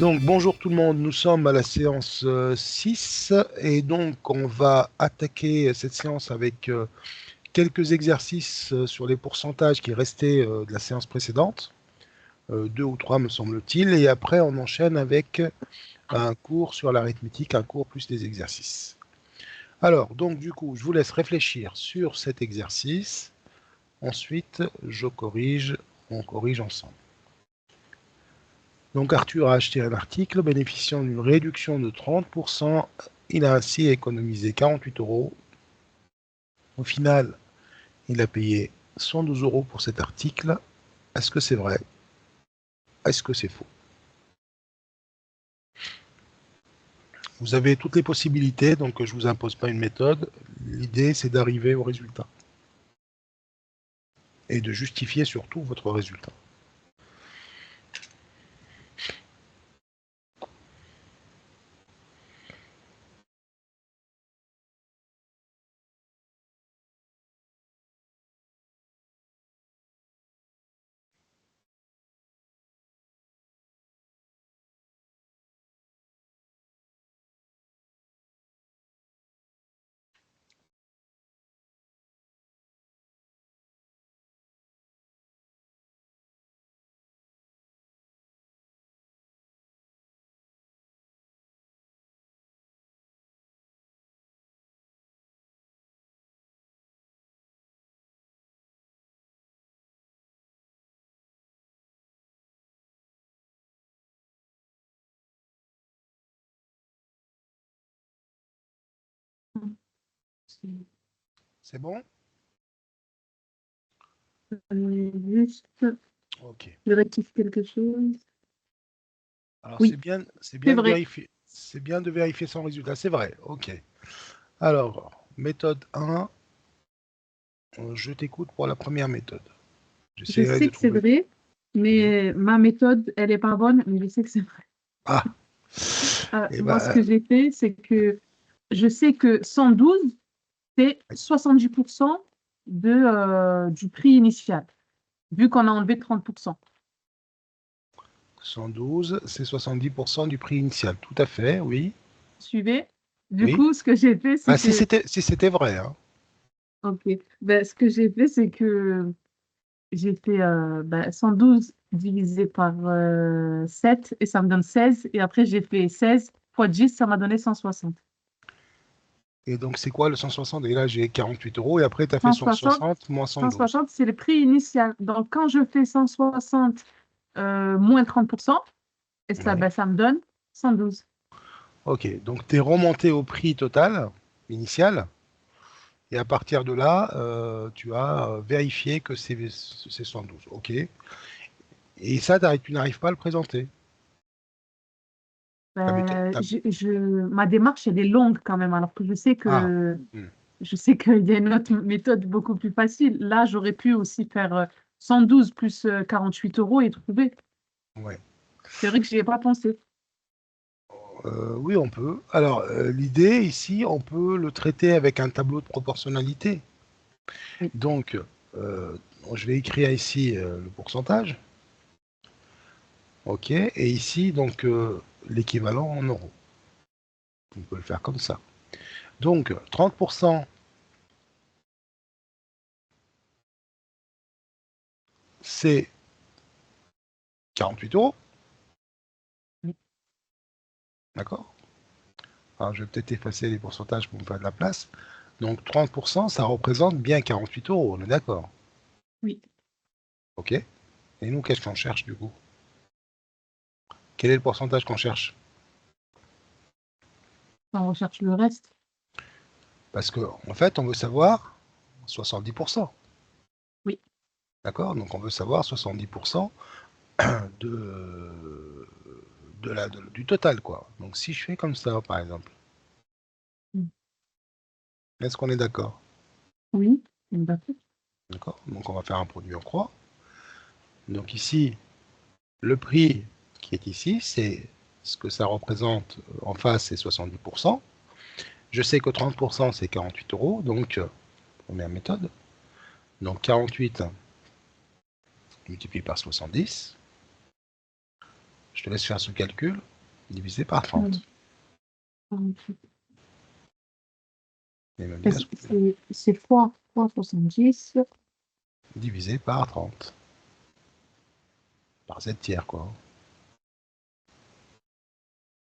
Donc bonjour tout le monde, nous sommes à la séance 6 et donc on va attaquer cette séance avec quelques exercices sur les pourcentages qui restaient de la séance précédente, 2 ou 3 me semble-t-il, et après on enchaîne avec un cours sur l'arithmétique, un cours plus des exercices. Alors donc du coup je vous laisse réfléchir sur cet exercice, ensuite on corrige ensemble. Donc Arthur a acheté un article bénéficiant d'une réduction de 30%. Il a ainsi économisé 48 euros. Au final, il a payé 112 euros pour cet article. Est-ce que c'est vrai? Est-ce que c'est faux? Vous avez toutes les possibilités, donc je ne vous impose pas une méthode. L'idée, c'est d'arriver au résultat. Et de justifier surtout votre résultat. C'est bon? Juste, Ok. je rectifie quelque chose. Alors Oui, c'est c'est bien de vrai. vérifier. C'est bien de vérifier son résultat. C'est vrai. Ok. Alors, méthode 1. Je t'écoute pour la première méthode. Je J'essaierai de sais que c'est trouver. vrai, Oui. mais ma méthode, elle n'est pas bonne, mais je sais que c'est vrai. Ah, eh Moi, ben, ce que j'ai fait, c'est que je sais que 112, c'est 70% du prix initial, vu qu'on a enlevé 30%. 112, c'est 70% du prix initial. Tout à fait, oui. Suivez? Du Oui. coup, ce que j'ai fait, c'est Ah, si que, c'était vrai, hein. ok, ben, ce que j'ai fait, c'est que j'ai fait 112 divisé par 7 et ça me donne 16. Et après, j'ai fait 16 fois 10, ça m'a donné 160. Et donc, c'est quoi le 160? Et là, j'ai 48 euros. Et après, tu as fait 160, 160 moins 112. 160, c'est le prix initial. Donc, quand je fais 160 moins 30%, et ça, Ouais. ça me donne 112. Ok. Donc, tu es remonté au prix total initial. Et à partir de là, tu as vérifié que c'est 112. Ok. Et ça, tu n'arrives pas à le présenter. Ta méthode, Ma démarche, elle est longue quand même, alors que Ah. Hmm. je sais qu'il y a une autre méthode beaucoup plus facile. Là, j'aurais pu aussi faire 112 plus 48 euros et trouver. Ouais. C'est vrai que je n'y ai pas pensé. Oui, on peut. Alors, l'idée ici, on peut le traiter avec un tableau de proportionnalité. Oui. Donc, euh, je vais écrire ici le pourcentage. OK. Et ici, donc, l'équivalent en euros. On peut le faire comme ça. Donc, 30%, c'est 48 euros. Oui. D'accord? Alors, je vais peut-être effacer les pourcentages pour me faire de la place. Donc, 30%, ça représente bien 48 euros. On est d'accord? Oui. OK. Et nous, qu'est-ce qu'on cherche du coup? Quel est le pourcentage qu'on cherche? On recherche le reste. Parce qu'en fait, on veut savoir 70%. Oui. D'accord? Donc, on veut savoir 70% de, du total, quoi. Donc, si je fais comme ça, par exemple, Mm. est-ce qu'on est d'accord? Oui. D'accord. D'accord? Donc, on va faire un produit en croix. Donc, ici, le prix qui est ici, c'est ce que ça représente en face, c'est 70%. Je sais que 30%, c'est 48 euros. Donc, première méthode. Donc, 48 multiplié par 70. Je te laisse faire ce calcul. divisé par 30. Et même bien, C'est fois 70. divisé par 30. Par z tiers, quoi.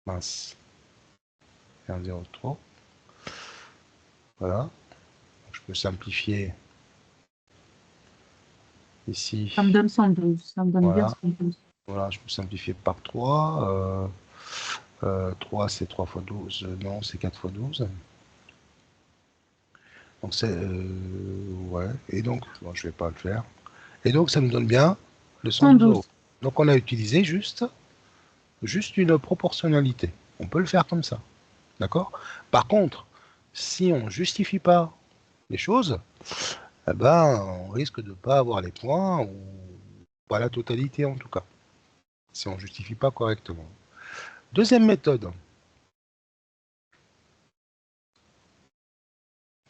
Mince. Et un 0 de trop. Voilà. Je peux simplifier ici. Ça me donne 112. Ça me donne bien Voilà. 112. Voilà, je peux simplifier par 3. 3, c'est 3 fois 12. Non, c'est 4 fois 12. Donc, c'est... ouais. Et donc, bon, je vais pas le faire. Et donc, ça nous donne bien le 112 euros. 112. Donc, on a utilisé juste une proportionnalité. On peut le faire comme ça. D'accord? Par contre, si on ne justifie pas les choses, eh ben, on risque de ne pas avoir les points, ou pas la totalité en tout cas, si on ne justifie pas correctement. Deuxième méthode.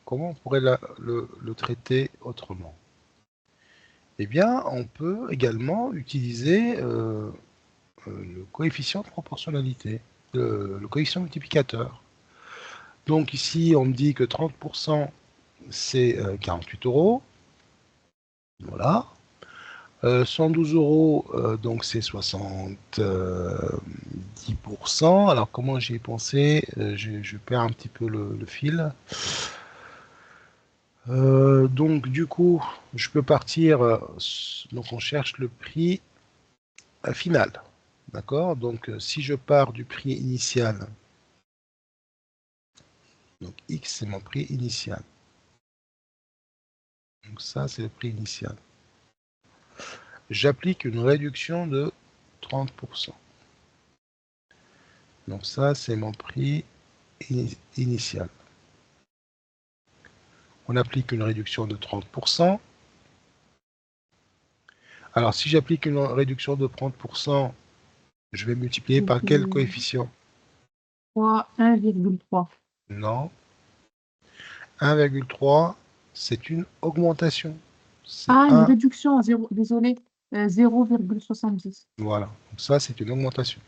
Comment on pourrait le traiter autrement? Eh bien, on peut également utiliser le coefficient de proportionnalité, le coefficient multiplicateur. Donc ici, on me dit que 30%, c'est 48 euros. Voilà. 112 euros, donc c'est 70%. Alors comment j'y ai pensé? Je perds un petit peu le fil. Donc du coup, je peux partir. Donc on cherche le prix final. D'accord? Donc si je pars du prix initial, donc X c'est mon prix initial. Donc ça c'est le prix initial. J'applique une réduction de 30%. Donc ça c'est mon prix initial. On applique une réduction de 30%. Alors si j'applique une réduction de 30%, je vais multiplier par quel coefficient? 1,3. Non. 1,3, c'est une augmentation. C'est Ah, une 1. réduction, désolé, 0,70. Voilà. Donc ça, c'est une augmentation.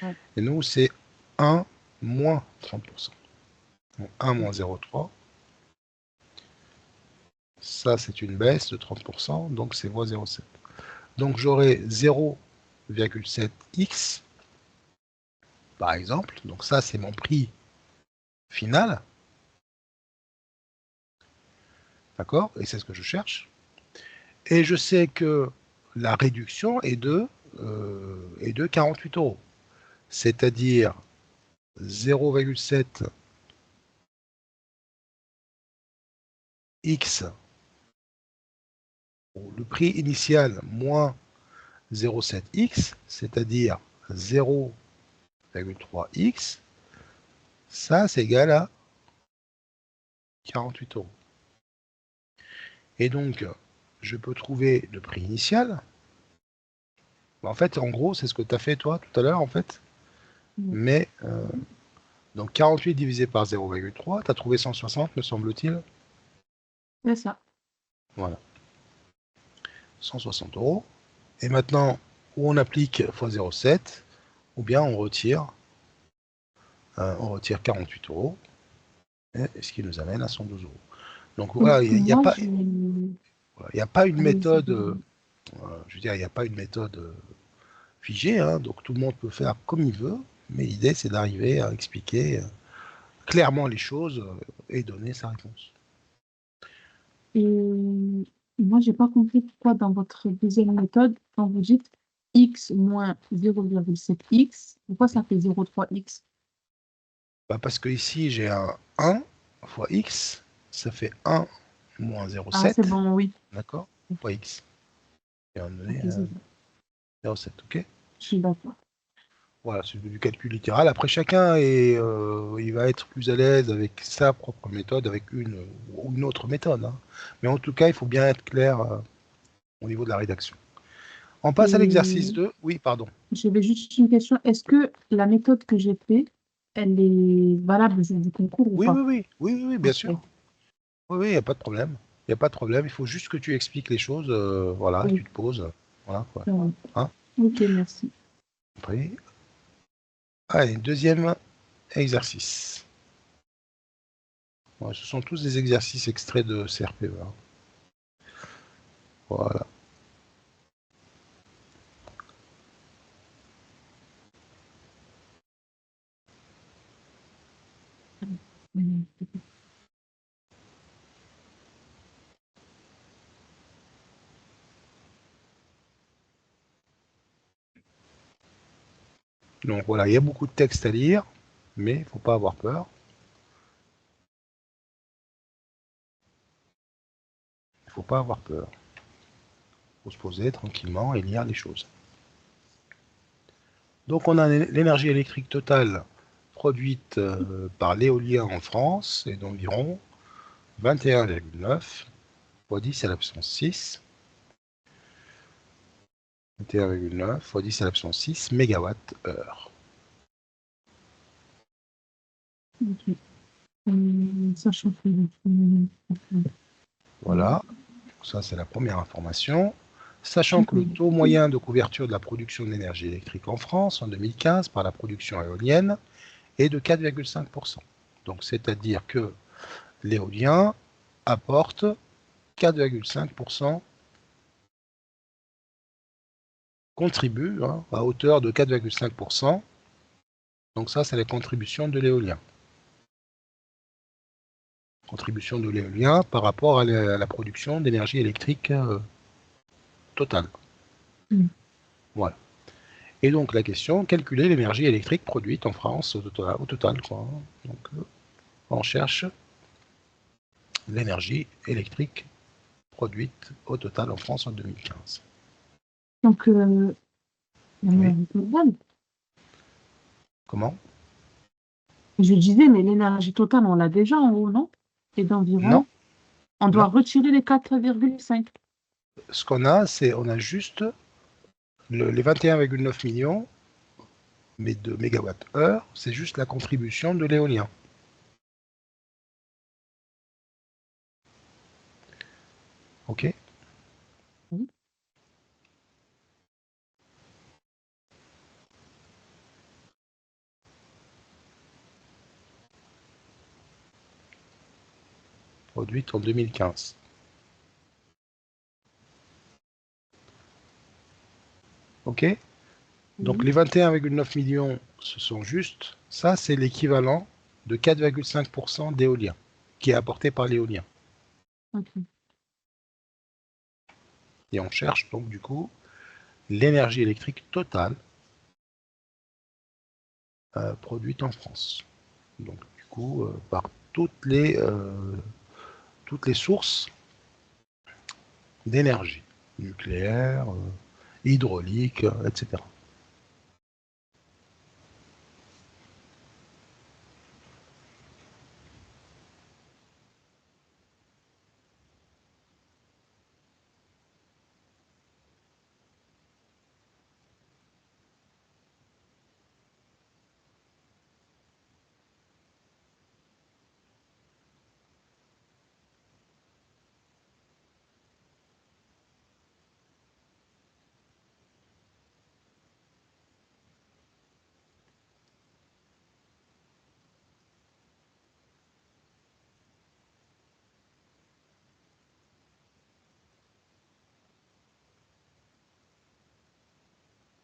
Ouais. Et nous, c'est 1 moins 30%. Donc 1 moins 0,3. Ça, c'est une baisse de 30%, donc c'est moins 0,7. Donc j'aurai 0,7x, par exemple. Donc ça, c'est mon prix final. D'accord? Et c'est ce que je cherche. Et je sais que la réduction est de 48 euros. C'est-à-dire 0,7 x, le prix initial moins 0,7 x, c'est-à-dire 0,3 x, ça c'est égal à 48 euros. Et donc, je peux trouver le prix initial. En fait, en gros, c'est ce que tu as fait toi tout à l'heure, en fait. Mais, donc 48 divisé par 0,3, tu as trouvé 160, me semble-t-il. C'est ça. Voilà. 160 euros. Et maintenant, ou on applique x 0,7, ou bien on retire 48 euros, et ce qui nous amène à 112 euros. Donc voilà, il n'y a, Moi, pas une méthode, je veux dire, il n'y a pas une méthode figée, hein, donc tout le monde peut faire comme il veut, mais l'idée c'est d'arriver à expliquer clairement les choses et donner sa réponse. Et moi, j'ai pas compris pourquoi dans votre deuxième méthode, quand vous dites x moins 0,7x, pourquoi ça fait 0,3x? Bah parce que ici j'ai un 1 fois x, ça fait 1 moins Ah, c'est 0,7, bon, oui. d'accord, fois x. Et on Ok, donné c'est bon. 0,7, ok. Je suis d'accord. Voilà, c'est du calcul littéral. Après, chacun il va être plus à l'aise avec sa propre méthode, avec une ou une autre méthode, hein. Mais en tout cas, il faut bien être clair au niveau de la rédaction. On passe à l'exercice Et 2. Oui, pardon. j'avais juste une question. Est-ce que la méthode que j'ai faite, elle est valable au jour du concours ou Oui, pas? oui, oui, oui, oui, oui, bien sûr. Ok. Oui, oui, il n'y a pas de problème. Il n'y a pas de problème. Il faut juste que tu expliques les choses. Voilà, tu Oui, te poses. Voilà, quoi. ça va. Hein? Ok, merci. Après. Allez, deuxième exercice. Ouais, ce sont tous des exercices extraits de CRPE. Hein. Voilà. Donc voilà, il y a beaucoup de textes à lire, mais il ne faut pas avoir peur. Il ne faut pas avoir peur. Il faut se poser tranquillement et lire les choses. Donc on a l'énergie électrique totale produite par l'éolien en France est d'environ 21,9 fois 10 à la puissance 6. 21,9 fois 10 à la puissance 6 mégawatts-heure. Ok. Sachant que Voilà, ça c'est la première information. Sachant que le taux moyen de couverture de la production d'énergie électrique en France en 2015 par la production éolienne est de 4,5%. Donc c'est-à-dire que l'éolien apporte 4,5%, contribue à hauteur de 4,5%. Donc ça, c'est la contribution de l'éolien. Contribution de l'éolien par rapport à la production d'énergie électrique totale. Voilà. Et donc la question, calculer l'énergie électrique produite en France au total quoi. Donc on cherche l'énergie électrique produite au total en France en 2015. Donc, Oui. totale. Comment? Je disais, mais l'énergie totale, on l'a déjà en haut, non? Et Non, d'environ, on doit non. retirer les 4,5. Ce qu'on a, c'est on a juste les 21,9 millions mais de mégawatts-heure, c'est juste la contribution de l'éolien. OK? Oui. Produite en 2015. OK? Donc Oui. les 21,9 millions, ce sont juste, ça c'est l'équivalent de 4,5% d'éolien qui est apporté par l'éolien. Ok. Et on cherche donc du coup l'énergie électrique totale produite en France. Donc du coup par toutes les sources d'énergie, nucléaire, hydraulique, etc.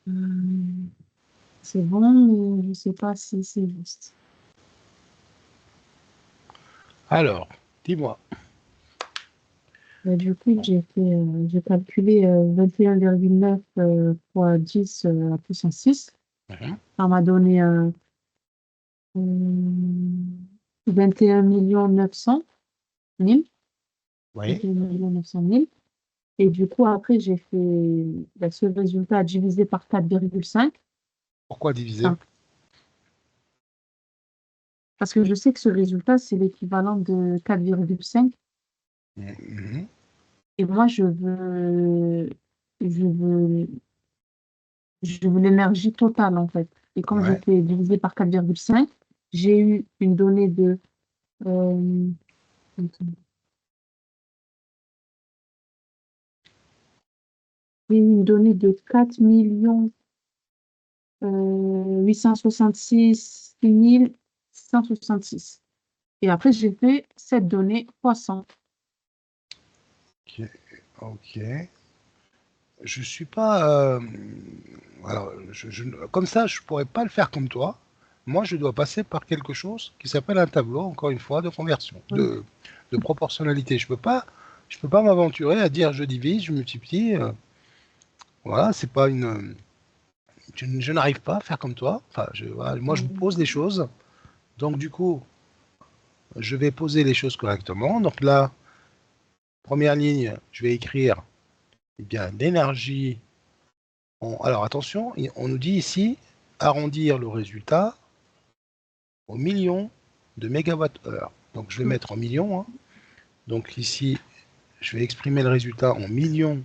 Euh, c'est bon, mais je ne sais pas si c'est juste. Alors, dis-moi. Du coup, j'ai calculé 21,9 fois 10 à la puissance 6. Mhm. Ça m'a donné 21 millions 900 000. Oui. 21 millions 900 000. Et du coup, après, j'ai fait ce résultat divisé par 4,5. Pourquoi diviser? Ça- Parce que je sais que ce résultat, c'est l'équivalent de 4,5. Mhm. Et moi, je veux, je veux l'énergie totale, en fait. Et comme j'ai Ouais. fait diviser par 4,5, j'ai eu une donnée de, euh, j'ai eu une donnée de 4 millions, 866 666. Et après, j'ai fait cette donnée croissant. Ok. Ok. Je suis pas. Alors, comme ça, je pourrais pas le faire comme toi. Moi, je dois passer par quelque chose qui s'appelle un tableau, encore une fois, de conversion, Oui. de proportionnalité. Je peux pas m'aventurer à dire je divise, je multiplie. Voilà, c'est pas une. Je n'arrive pas à faire comme toi. Enfin, voilà, moi, je pose les choses. Donc, du coup, je vais poser les choses correctement. Donc là, première ligne, je vais écrire eh bien l'énergie. Alors attention, on nous dit ici arrondir le résultat au million de mégawattheures. Donc je vais mettre en millions, hein. Donc ici, je vais exprimer le résultat en millions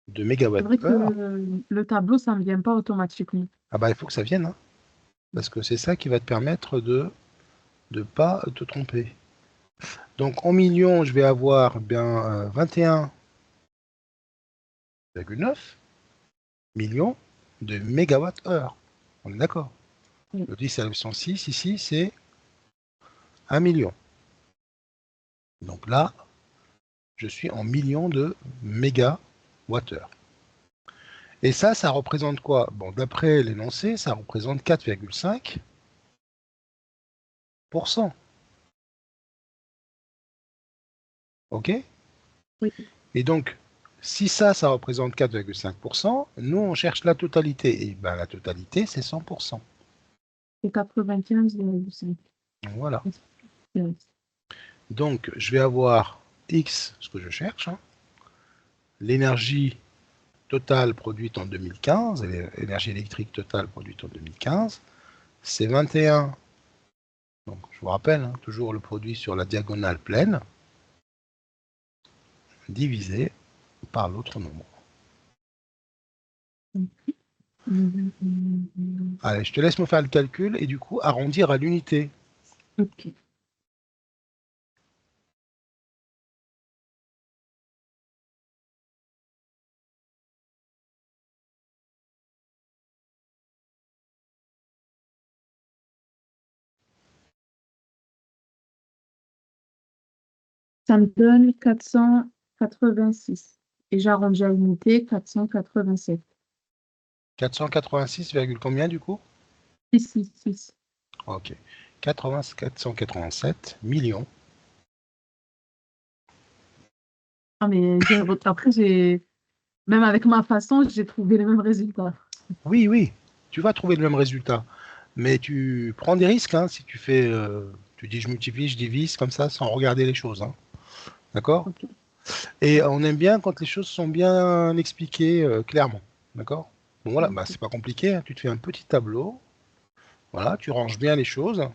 de C'est vrai que mégawattheures. le tableau, ça ne me vient pas automatiquement. Ah bah il faut que ça vienne, hein, parce que c'est ça qui va te permettre de ne pas te tromper. Donc en millions, je vais avoir bien 21,9 millions de mégawattheures. On est d'accord. Oui. Le 10 à la puissance 6, ici, c'est 1 million. Donc là, je suis en millions de mégawattheures. Et ça représente quoi? Bon, d'après l'énoncé, ça représente 4,5%. OK? Oui. Et donc, si ça représente 4,5%, nous, on cherche la totalité. Et ben, la totalité, c'est 100%. C'est 95,5. Voilà. Donc, je vais avoir X, ce que je cherche, hein, l'énergie totale produite en 2015, l'énergie électrique totale produite en 2015, c'est 21. Donc, je vous rappelle, hein, toujours le produit sur la diagonale pleine, divisé par l'autre nombre. Allez, je te laisse me faire le calcul et du coup arrondir à l'unité. Ok. Ça me donne 486. Et j'arrondis à l'unité 487. 486, combien du coup? 666. Ok. 487 millions. Ah, mais après, même avec ma façon, j'ai trouvé le même résultat. Oui, oui, tu vas trouver le même résultat. Mais tu prends des risques hein, si tu fais. Tu dis je multiplie, je divise comme ça sans regarder les choses. Hein. D'accord? Ok. Et on aime bien quand les choses sont bien expliquées clairement. D'accord? Bon voilà, bah, Ok. c'est pas compliqué. Hein. Tu te fais un petit tableau. Voilà, tu ranges bien les choses.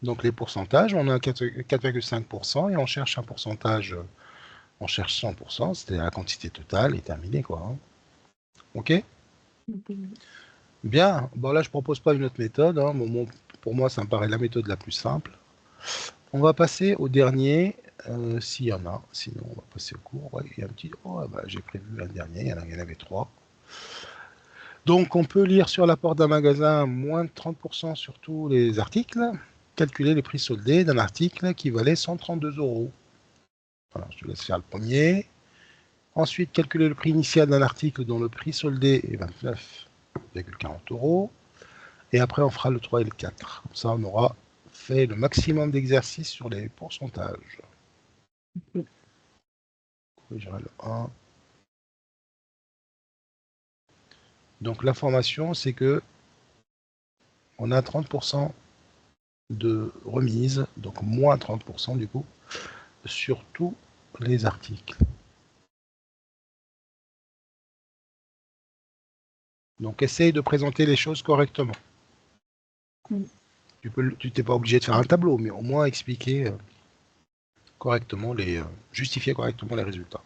Donc les pourcentages, on a 4,5% et on cherche un pourcentage, on cherche 100%, c'est-à-dire la quantité totale est terminée quoi. Hein. Ok? Ok. Bien. Bon là je propose pas une autre méthode. Hein. Pour moi ça me paraît la méthode la plus simple. On va passer au dernier, s'il y en a. Sinon on va passer au cours. Ouais, il y a un petit. Oh bah, j'ai prévu un dernier. Il y en avait trois. Donc on peut lire sur l'apport d'un magasin moins de 30% sur tous les articles. Calculer les prix soldés d'un article qui valait 132 euros. Voilà, je te laisse faire le premier. Ensuite, calculer le prix initial d'un article dont le prix soldé est 29,40 euros. Et après, on fera le 3 et le 4. Comme ça, on aura fait le maximum d'exercices sur les pourcentages. Ok. Corrigerai le 1. Donc l'information, c'est que on a 30% de remise, donc moins 30% du coup, sur tous les articles. Donc essaye de présenter les choses correctement. Mm. Tu t'es pas obligé de faire un tableau, mais au moins expliquer correctement justifier correctement les résultats.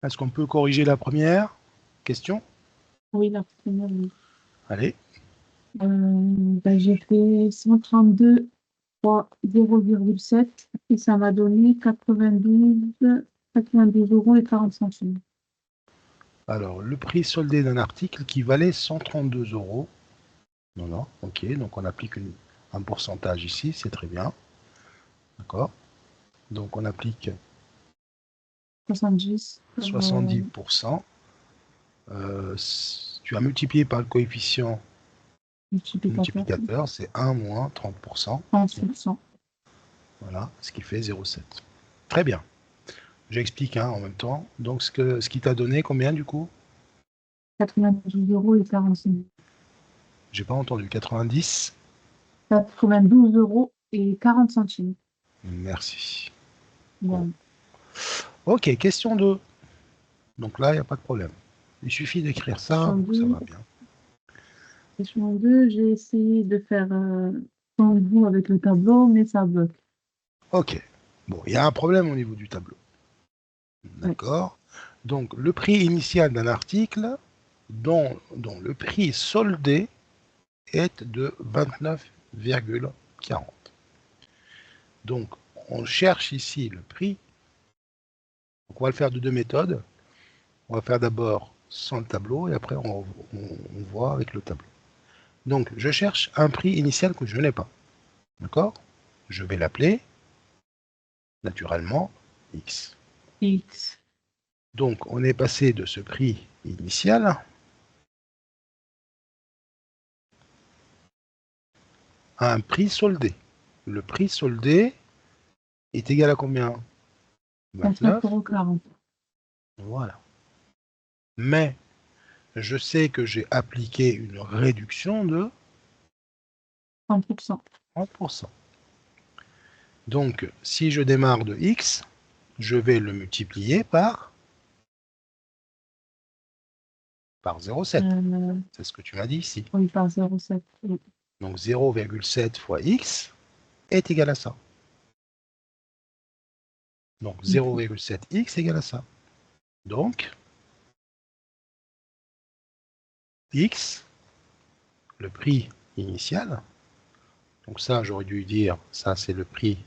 Est-ce qu'on peut corriger la première question? Oui, la première, oui. Allez, Ben, j'ai fait 132 fois 0,7 et ça m'a donné 92 euros et 40 centimes. alors le prix soldé d'un article qui valait 132 euros. Non, non, ok, donc on applique un pourcentage ici, c'est très bien. D'accord. Donc on applique 70 70%. Tu as multiplié par le coefficient multiplicateur, multiplicateur, c'est 1 moins 30%. 30%. Voilà, ce qui fait 0,7. Très bien. J'explique hein, en même temps. Donc ce qui t'a donné combien du coup? 92 euros et 45. J'ai pas entendu. 90. 92 euros et 40 centimes. Merci. Bon. Bon. Ok, question 2. Donc là, il n'y a pas de problème. Il suffit d'écrire ça, Question ça 2, va bien. question 2, j'ai essayé de faire sans bout avec le tableau, mais ça bloque. Ok. Bon, il y a un problème au niveau du tableau. Ouais. D'accord. Donc, le prix initial d'un article dont le prix soldé est de 29,40. Donc, on cherche ici le prix. Donc, on va le faire de deux méthodes. On va faire d'abord sans le tableau et après on voit avec le tableau. Donc, je cherche un prix initial que je n'ai pas. D'accord? Je vais l'appeler, naturellement, X. X. Donc, on est passé de ce prix initial à un prix soldé. Le prix soldé est égal à combien? 29,40 29. euros. 40. Voilà. Mais je sais que j'ai appliqué une réduction de 30%. 30%. Donc, si je démarre de X, je vais le multiplier par 0,7. Euh, C'est ce que tu m'as dit ici. oui, par 0,7. Oui. Donc 0,7 fois X est égal à ça. Donc Ok. 0,7x égale à ça. Donc, x, le prix initial, donc ça j'aurais dû dire, ça c'est le prix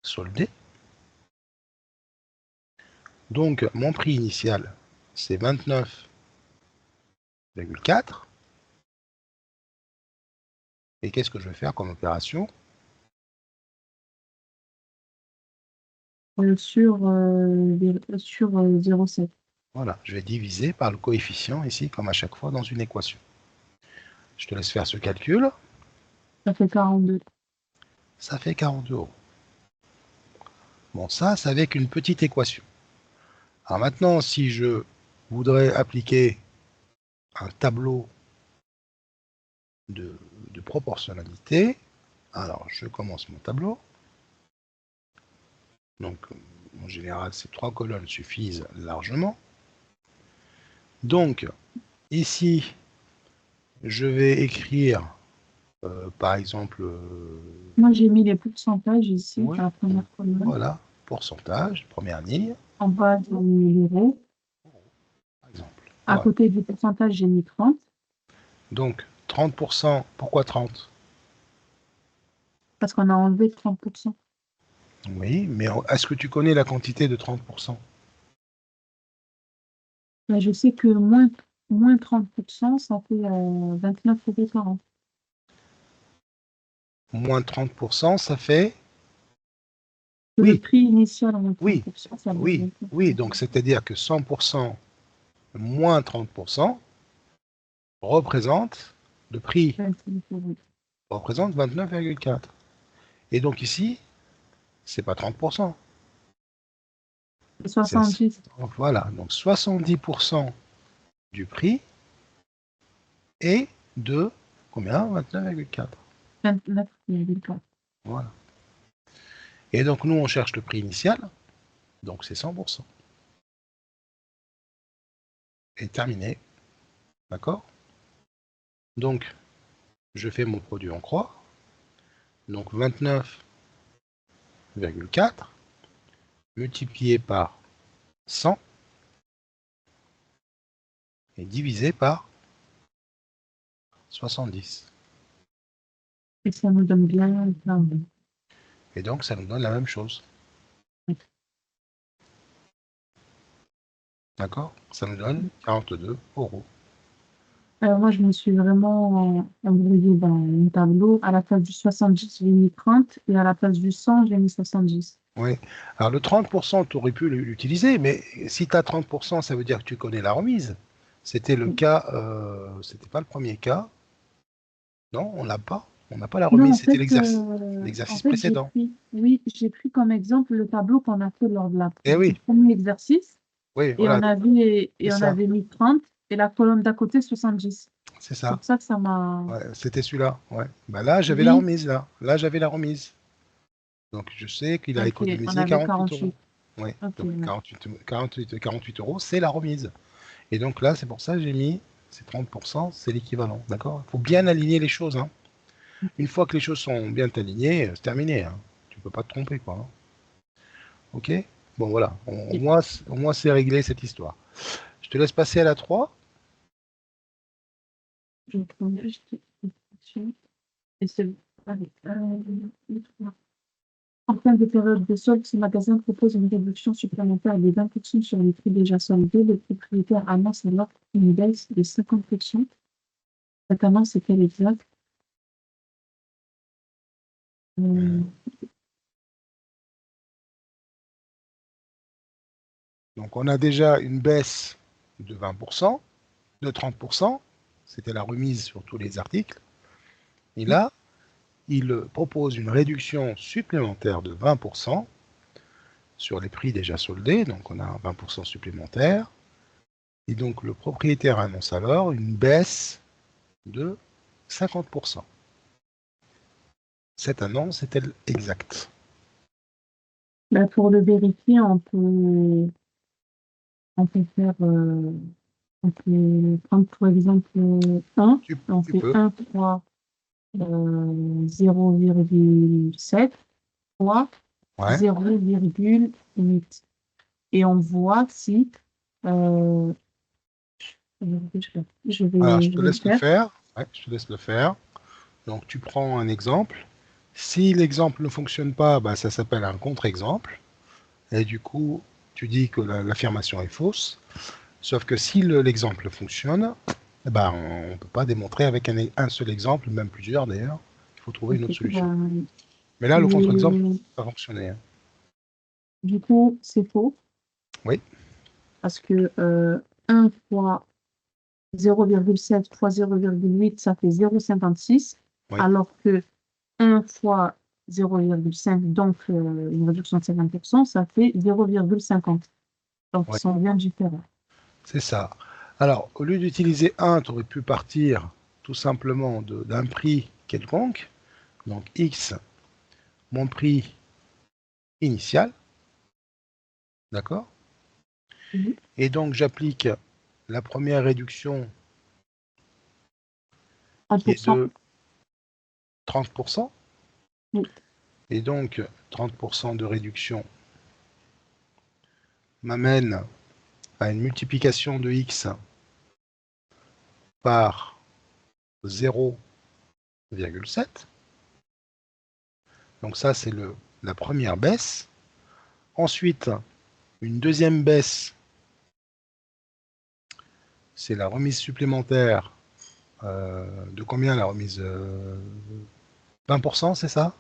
soldé. Donc mon prix initial, c'est 29,4. Et qu'est-ce que je vais faire comme opération? Sur 0,7. Voilà, je vais diviser par le coefficient ici, comme à chaque fois dans une équation. Je te laisse faire ce calcul. Ça fait 42. Ça fait 40 euros. Bon, ça, c'est avec une petite équation. Alors maintenant, si je voudrais appliquer un tableau de, proportionnalité, alors je commence mon tableau. Donc, en général, ces trois colonnes suffisent largement. Donc, ici, je vais écrire, par exemple, Moi, j'ai mis les pourcentages ici, ouais, à la première colonne. voilà, pourcentage, première ligne, En bas, j'ai mis l'euro. par exemple. À Voilà. côté du pourcentage, j'ai mis 30. Donc, 30%, pourquoi 30? Parce qu'on a enlevé 30%. Oui, mais est-ce que tu connais la quantité de 30%? Là, je sais que moins 30%, ça fait 29,40 euros. Moins 30%, ça fait... Le Oui, prix initial, moins oui, 30%, ça donne oui, 29,40 oui. Donc, c'est-à-dire que 100% moins 30% représente le prix, 29,40 €. représente 29,4. Et donc ici, c'est pas 30%. C'est C'est 70. voilà, donc 70% du prix est de combien? 29,4. 29,4. Voilà. Et donc nous, on cherche le prix initial, donc c'est 100%. Et terminé. D'accord? Donc, je fais mon produit en croix. Donc 29,4 multiplié par 100 et divisé par 70. Et ça nous donne bien. Et donc, ça nous donne la même chose. D'accord? Ça nous donne 42 euros. Alors moi, je me suis vraiment embrouillée dans mon tableau. À la place du 70, j'ai mis 30 et à la place du 100, j'ai mis 70. Oui. Alors, le 30%, tu aurais pu l'utiliser, mais si tu as 30%, ça veut dire que tu connais la remise. C'était le cas, c'était pas le premier cas. Non, on l'a pas. On n'a pas la Non, remise, c'était en l'exercice fait, j'ai précédent. pris, oui, j'ai pris comme exemple le tableau qu'on a fait lors de Eh du oui, premier exercice oui, et voilà, c'est on ça, avait mis 30 et la colonne d'à côté 70. c'est C'est ça. pour ça que ça m'a... Ouais, c'était celui-là. Ouais. Bah là, j'avais la Oui, remise, là. Là, j'avais la remise. Donc, je sais qu'il a ok, on économisé avait 48 euros. 48. Oui, Ok, donc ouais. 48 euros, c'est la remise. Et donc là, c'est pour ça que j'ai mis, c'est 30%, c'est l'équivalent. D'accord? Il faut bien aligner les choses. Hein. Une fois que les choses sont bien alignées, c'est terminé. Hein. Tu ne peux pas te tromper, quoi. Hein. Ok? Bon, voilà. Et Au moins, c'est réglé cette histoire. Je te laisse passer à la 3. je prends juste une question. Et c'est... Allez, le trois. En fin de période de solde, ce magasin propose une réduction supplémentaire de 20% sur les prix déjà soldés. Le propriétaire annonce alors une baisse de 50%. Cette annonce est-elle exacte? Euh, Donc, on a déjà une baisse de 20%, de 30%. C'était la remise sur tous les articles. Et là, il propose une réduction supplémentaire de 20% sur les prix déjà soldés. Donc, on a un 20% supplémentaire. Et donc, le propriétaire annonce alors une baisse de 50%. Cette annonce est-elle exacte? ben, pour le vérifier, on peut faire, on peut prendre pour exemple 1, Tu, on tu fait peux. 1 fois 0,7 fois Ouais. 0,8. Et on voit si, euh, Alors, je je te vais le laisse le faire. faire. Ouais, je te laisse le faire. Donc, tu prends un exemple. Si l'exemple ne fonctionne pas, bah, ça s'appelle un contre-exemple. Et du coup, tu dis que l'affirmation est fausse. Sauf que si l'exemple fonctionne, eh ben, on ne peut pas démontrer avec un seul exemple, même plusieurs d'ailleurs. Il faut trouver une autre solution. Ben, Mais là, le contre-exemple le- va fonctionner. Hein. du coup, c'est faux Oui, parce que 1 fois 0,7 fois 0,8, ça fait 0,56, oui, alors que 1 fois 0,5, donc une réduction de 50%, ça fait 0,50. Donc, ils oui, sont bien différents. c'est ça. Alors, au lieu d'utiliser 1, tu aurais pu partir tout simplement d'un prix quelconque. Donc, X, mon prix initial, d'accord? Mhm. Et donc, j'applique la première réduction En qui est pourcent, de 30%. oui. Et donc, 30% de réduction m'amène à une multiplication de X par 0,7. Donc ça, c'est la première baisse. Ensuite, une deuxième baisse, c'est la remise supplémentaire de combien la remise 20%, c'est ça?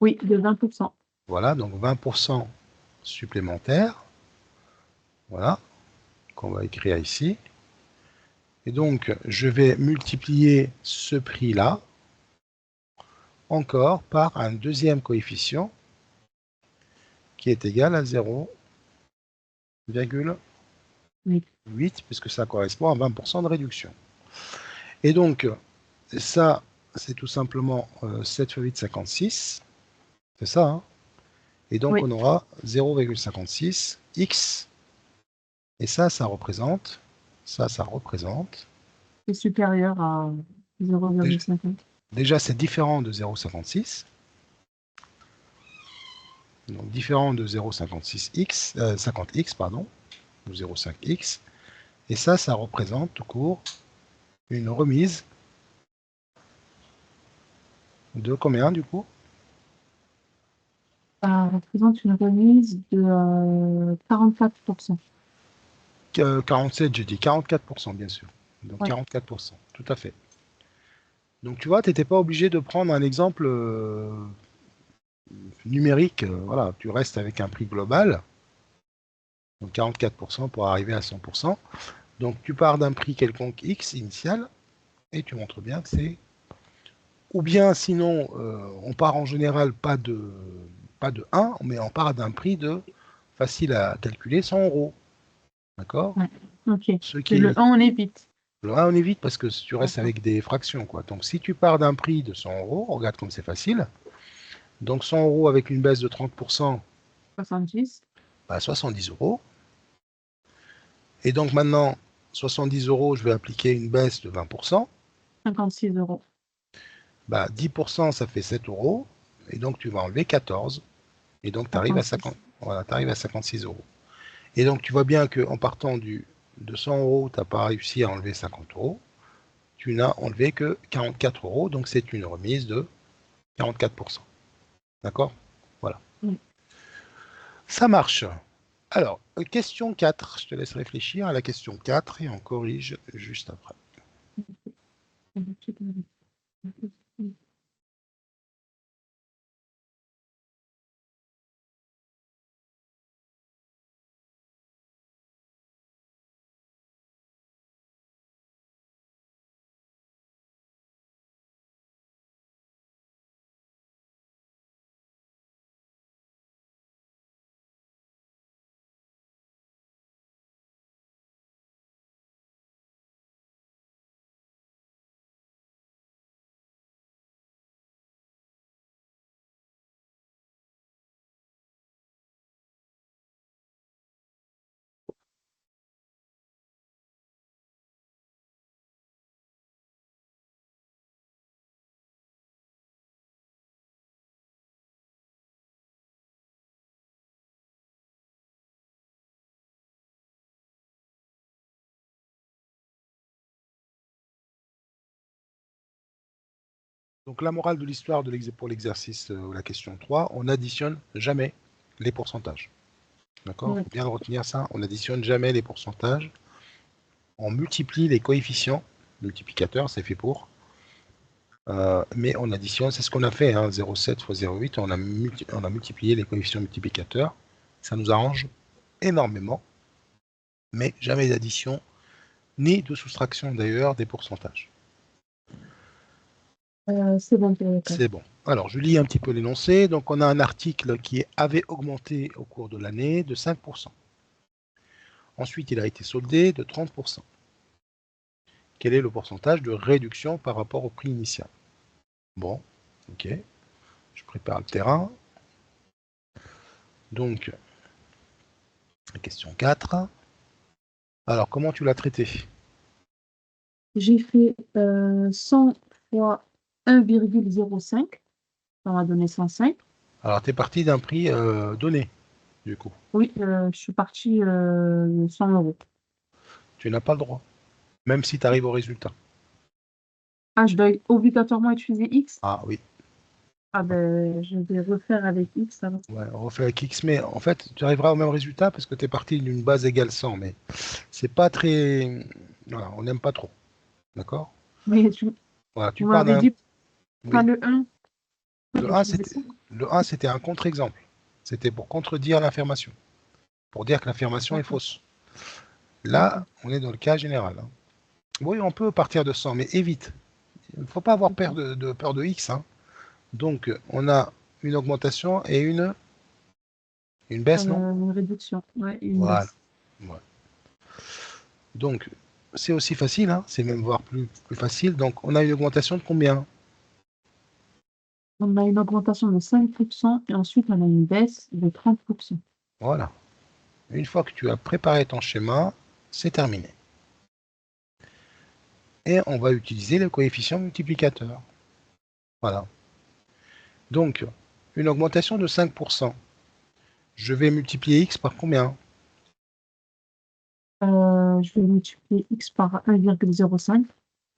Oui, de 20%. Voilà, donc 20% supplémentaire. Voilà, qu'on va écrire ici. Et donc, je vais multiplier ce prix-là encore par un deuxième coefficient qui est égal à 0,8, Oui. puisque ça correspond à 20% de réduction. Et donc, ça, c'est tout simplement 7 fois 8, 56. C'est ça, hein. Et donc, Oui, on aura 0,56 x. Et ça représente. c'est supérieur à Déjà, 0,50. déjà, c'est différent de 0,56. Donc, différent de 0,56x, 50x, pardon. ou 0,5x. Et ça représente tout court une remise de combien du coup? Ça représente une remise de 44%. 47, j'ai dit 44%, bien sûr. Donc Ouais. 44%, tout à fait. Donc tu vois, tu n'étais pas obligé de prendre un exemple numérique. Voilà, tu restes avec un prix global, donc 44% pour arriver à 100%. Donc tu pars d'un prix quelconque X initial et tu montres bien que c'est... Ou bien sinon, on part en général pas de 1, mais on part d'un prix de, facile à calculer, 100 euros. D'accord? Ouais. Ok. Ce qui C'est le est 1, on évite. le 1, on évite parce que tu restes D'accord. avec des fractions, quoi. Donc si tu pars d'un prix de 100 euros, regarde comme c'est facile. Donc 100 euros avec une baisse de 30%, 70. bah 70 euros. Et donc maintenant, 70 euros, je vais appliquer une baisse de 20%. 56 euros. Bah 10%, ça fait 7 euros. Et donc tu vas enlever 14. Et donc tu arrives à 50, 56. voilà, tu arrives à 56 euros. Et donc tu vois bien qu'en partant de 100 euros, tu n'as pas réussi à enlever 50 euros. Tu n'as enlevé que 44 euros. Donc c'est une remise de 44%. D'accord? Voilà. Oui. Ça marche. Alors, question 4. Je te laisse réfléchir à la question 4 et on corrige juste après. Donc la morale de l'histoire pour l'exercice ou la question 3, on n'additionne jamais les pourcentages. D'accord? Il Ouais. faut bien retenir ça, on n'additionne jamais les pourcentages. On multiplie les coefficients, multiplicateur, c'est fait pour. Mais on additionne, c'est ce qu'on a fait, hein, 0,7 fois 0,8, on a multiplié les coefficients multiplicateurs. Ça nous arrange énormément, mais jamais d'addition, ni de soustraction d'ailleurs des pourcentages. C'est bon pour le cas. C'est bon. Alors, je lis un petit peu l'énoncé. Donc, on a un article qui avait augmenté au cours de l'année de 5%. Ensuite, il a été soldé de 30%. Quel est le pourcentage de réduction par rapport au prix initial? Bon, ok. Je prépare le terrain. Donc, la question 4. Alors, comment tu l'as traité? J'ai fait 100 fois 1,05. Ça m'a donné 105. Alors, tu es parti d'un prix donné, du coup. Oui, je suis partie 100 euros. Tu n'as pas le droit, même si tu arrives au résultat. Ah, je dois obligatoirement utiliser X? Ah oui. Ah ben, je vais refaire avec X alors. Ouais, on refait avec X, mais en fait, tu arriveras au même résultat parce que tu es parti d'une base égale 100, mais c'est pas très... Voilà, on n'aime pas trop. D'accord? Mais Voilà, tu tu pars m'avais d'un... dit pas Oui, le 1, le j'ai 1, utilisé c'était ça. le 1, c'était un contre-exemple. C'était pour contredire l'affirmation, pour dire que l'affirmation est D'accord, fausse. Là, d'accord. on est dans le cas général, hein. Oui, on peut partir de 100, mais évite. Il ne faut pas avoir Ok. peur de X, hein. Donc, on a une augmentation et une baisse, non? Une réduction, ouais, et une Voilà. baisse. Voilà. Donc, c'est aussi facile, hein, c'est même voire plus facile. Donc, on a une augmentation de combien? On a une augmentation de 5% et ensuite on a une baisse de 30%. Voilà. Une fois que tu as préparé ton schéma, c'est terminé. Et on va utiliser le coefficient multiplicateur. Voilà. Donc, une augmentation de 5%. Je vais multiplier x par combien? Je vais multiplier x par 1,05.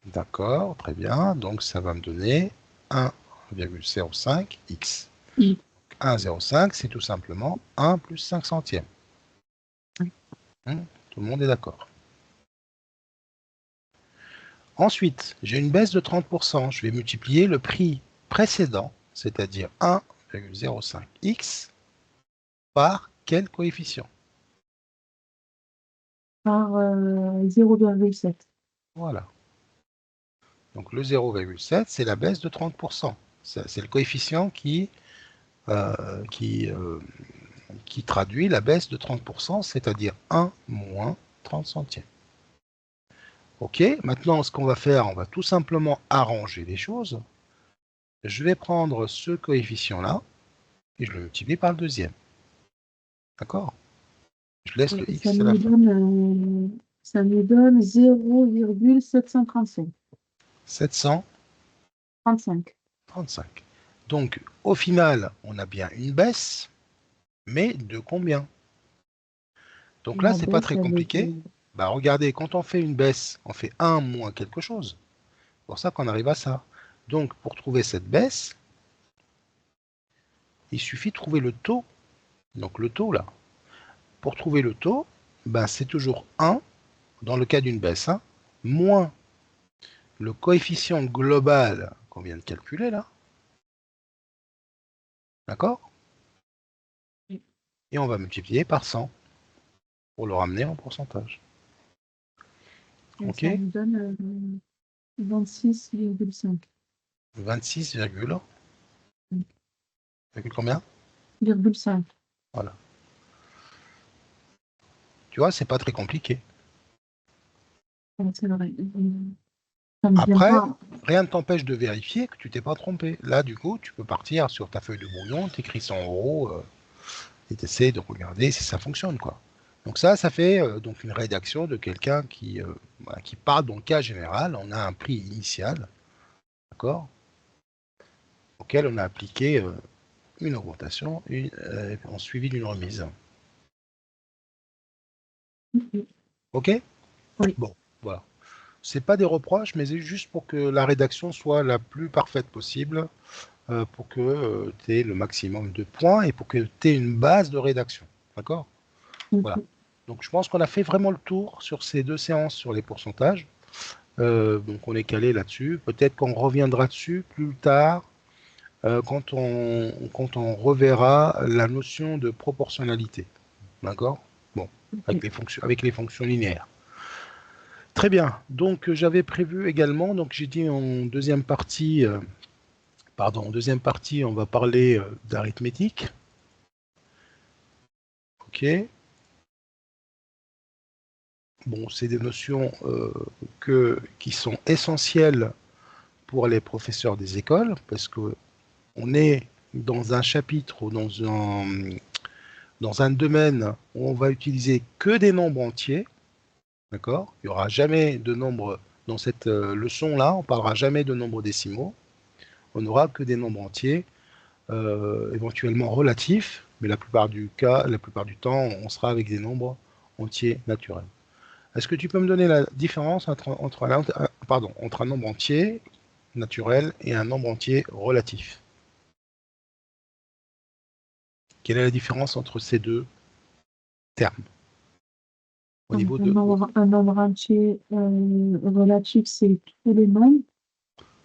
D'accord, très bien. Donc, ça va me donner 1,05x. I. 1,05, c'est tout simplement 1 plus 5 centièmes. Tout le monde est d'accord. Ensuite, j'ai une baisse de 30%. Je vais multiplier le prix précédent, c'est-à-dire 1,05x, par quel coefficient? Par 0,7. Voilà. Donc le 0,7, c'est la baisse de 30%. C'est le coefficient euh, qui, euh, qui traduit la baisse de 30%, c'est-à-dire 1 moins 30 centièmes. Ok, maintenant ce qu'on va faire, on va tout simplement arranger les choses. Je vais prendre ce coefficient-là et je le multiplie par le deuxième. D'accord? Je laisse le x à la fin. Ça nous donne 0,735. 735. 35. Donc au final, on a bien une baisse, mais de combien? Donc là, La c'est pas baisse, très elle est compliqué. de... Bah, regardez, quand on fait une baisse, on fait 1 moins quelque chose. C'est pour ça qu'on arrive à ça. Donc, pour trouver cette baisse, il suffit de trouver le taux. Donc, le taux, là. Pour trouver le taux, ben, c'est toujours 1, dans le cas d'une baisse, hein, moins le coefficient global qu'on vient de calculer, là. D'accord? Et on va multiplier par 100 pour le ramener en pourcentage. Et OK? ça nous donne 26,5. 26, combien? 0,5. Voilà. Tu vois, c'est pas très compliqué. C'est vrai. Ça me vient Après, pas. rien ne t'empêche de vérifier que tu t'es pas trompé. Là, du coup, tu peux partir sur ta feuille de brouillon, t'écris 100 euros et t'essaies de regarder si ça fonctionne, quoi. Donc ça fait donc une rédaction de quelqu'un voilà, qui parle dans le cas général. On a un prix initial, d'accord, auquel on a appliqué une augmentation en suivi d'une remise. Ok? Oui. Bon, voilà. C'est pas des reproches, mais c'est juste pour que la rédaction soit la plus parfaite possible. Pour que tu aies le maximum de points et pour que tu aies une base de rédaction. D'accord? Voilà. Donc je pense qu'on a fait vraiment le tour sur ces deux séances sur les pourcentages. Donc on est calé là-dessus. Peut-être qu'on reviendra dessus plus tard quand on reverra la notion de proportionnalité. D'accord? Bon, avec les fonctions linéaires. Très bien. Donc j'avais prévu également, donc j'ai dit en deuxième partie, en deuxième partie, on va parler d'arithmétique. Ok. Bon, c'est des notions qui sont essentielles pour les professeurs des écoles, parce que on est dans un chapitre ou dans un domaine où on va utiliser que des nombres entiers, d'accord? Il n'y aura jamais de nombres dans cette leçon-là, on parlera jamais de nombres décimaux, on n'aura que des nombres entiers, éventuellement relatifs, mais la plupart du temps, on sera avec des nombres entiers naturels. Est-ce que tu peux me donner la différence entre un nombre entier naturel et un nombre entier relatif? Quelle est la différence entre ces deux termes au Donc, niveau de... un nombre entier relatif, c'est tous les nombres,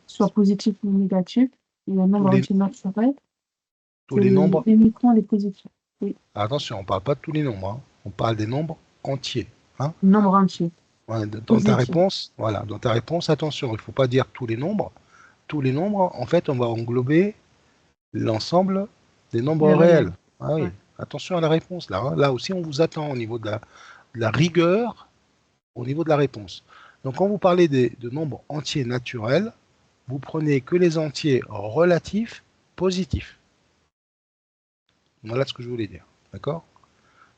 soit positifs ou négatifs. Et un tous nombre les, entier naturel, tous c'est les nombres? uniquement les positifs. Oui, Attention, on ne parle pas de tous les nombres, hein. On parle des nombres entiers, hein. nombre entier, Ouais, dans ta positif. réponse, voilà, dans ta réponse, attention, il ne faut pas dire tous les nombres. Tous les nombres, en fait, on va englober l'ensemble des nombres Les réels. réels. Ah oui, Ouais. attention à la réponse là, hein. Là aussi, on vous attend au niveau de la rigueur, au niveau de la réponse. Donc, quand vous parlez de nombres entiers naturels, vous prenez que les entiers relatifs positifs. Voilà ce que je voulais dire. D'accord?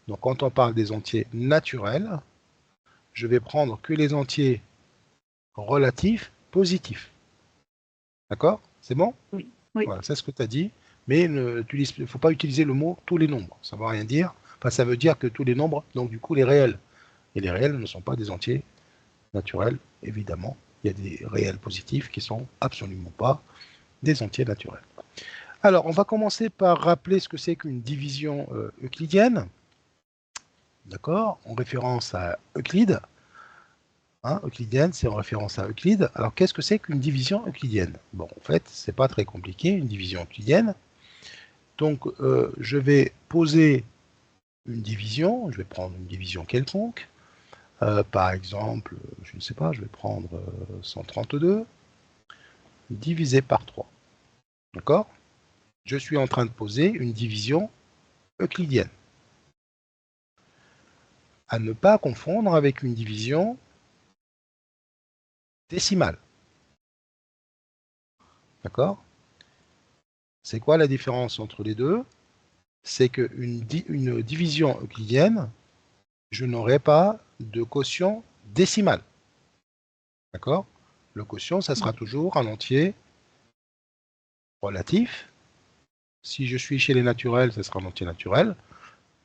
Donc, quand on parle des entiers naturels, je vais prendre que les entiers relatifs positifs. D'accord? C'est bon? Oui. Oui. Voilà, c'est ce que tu as dit. Mais il ne faut pas utiliser le mot tous les nombres. Ça ne veut rien dire. Enfin, ça veut dire que tous les nombres, donc du coup les réels. Et les réels ne sont pas des entiers naturels, évidemment. Il y a des réels positifs qui ne sont absolument pas des entiers naturels. Alors, on va commencer par rappeler ce que c'est qu'une division euclidienne. D'accord? En référence à Euclide. Hein, euclidienne, c'est en référence à Euclide. Alors, qu'est-ce que c'est qu'une division euclidienne? Bon, en fait, c'est pas très compliqué, une division euclidienne. Donc, je vais poser une division, je vais prendre une division quelconque. Par exemple, je ne sais pas, je vais prendre 132 divisé par 3. D'accord? Je suis en train de poser une division euclidienne. À ne pas confondre avec une division décimale. D'accord? C'est quoi la différence entre les deux? C'est qu'une une division euclidienne, je n'aurai pas de quotient décimal. D'accord? Le quotient, ça sera toujours un entier relatif. Si je suis chez les naturels, ça sera un entier naturel,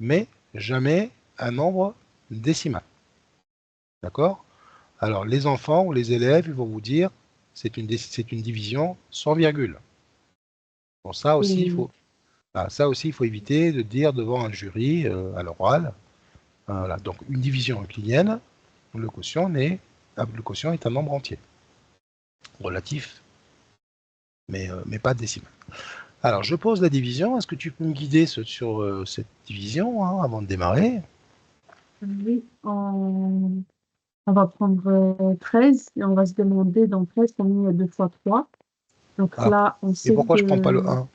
mais jamais un nombre décimal. D'accord? Alors, les enfants ou les élèves, ils vont vous dire c'est une division sans virgule. Bon, ça aussi, il faut éviter de dire devant un jury à l'oral. Voilà. Donc, une division euclidienne, le quotient est un nombre entier, relatif, mais pas décimal. Alors, je pose la division. Est-ce que tu peux me guider sur cette division avant de démarrer? Oui, on va prendre 13 et on va se demander dans 13 combien il y a 2 fois 3. Donc Alors, là, on et sait pourquoi je ne prends pas le que, 1?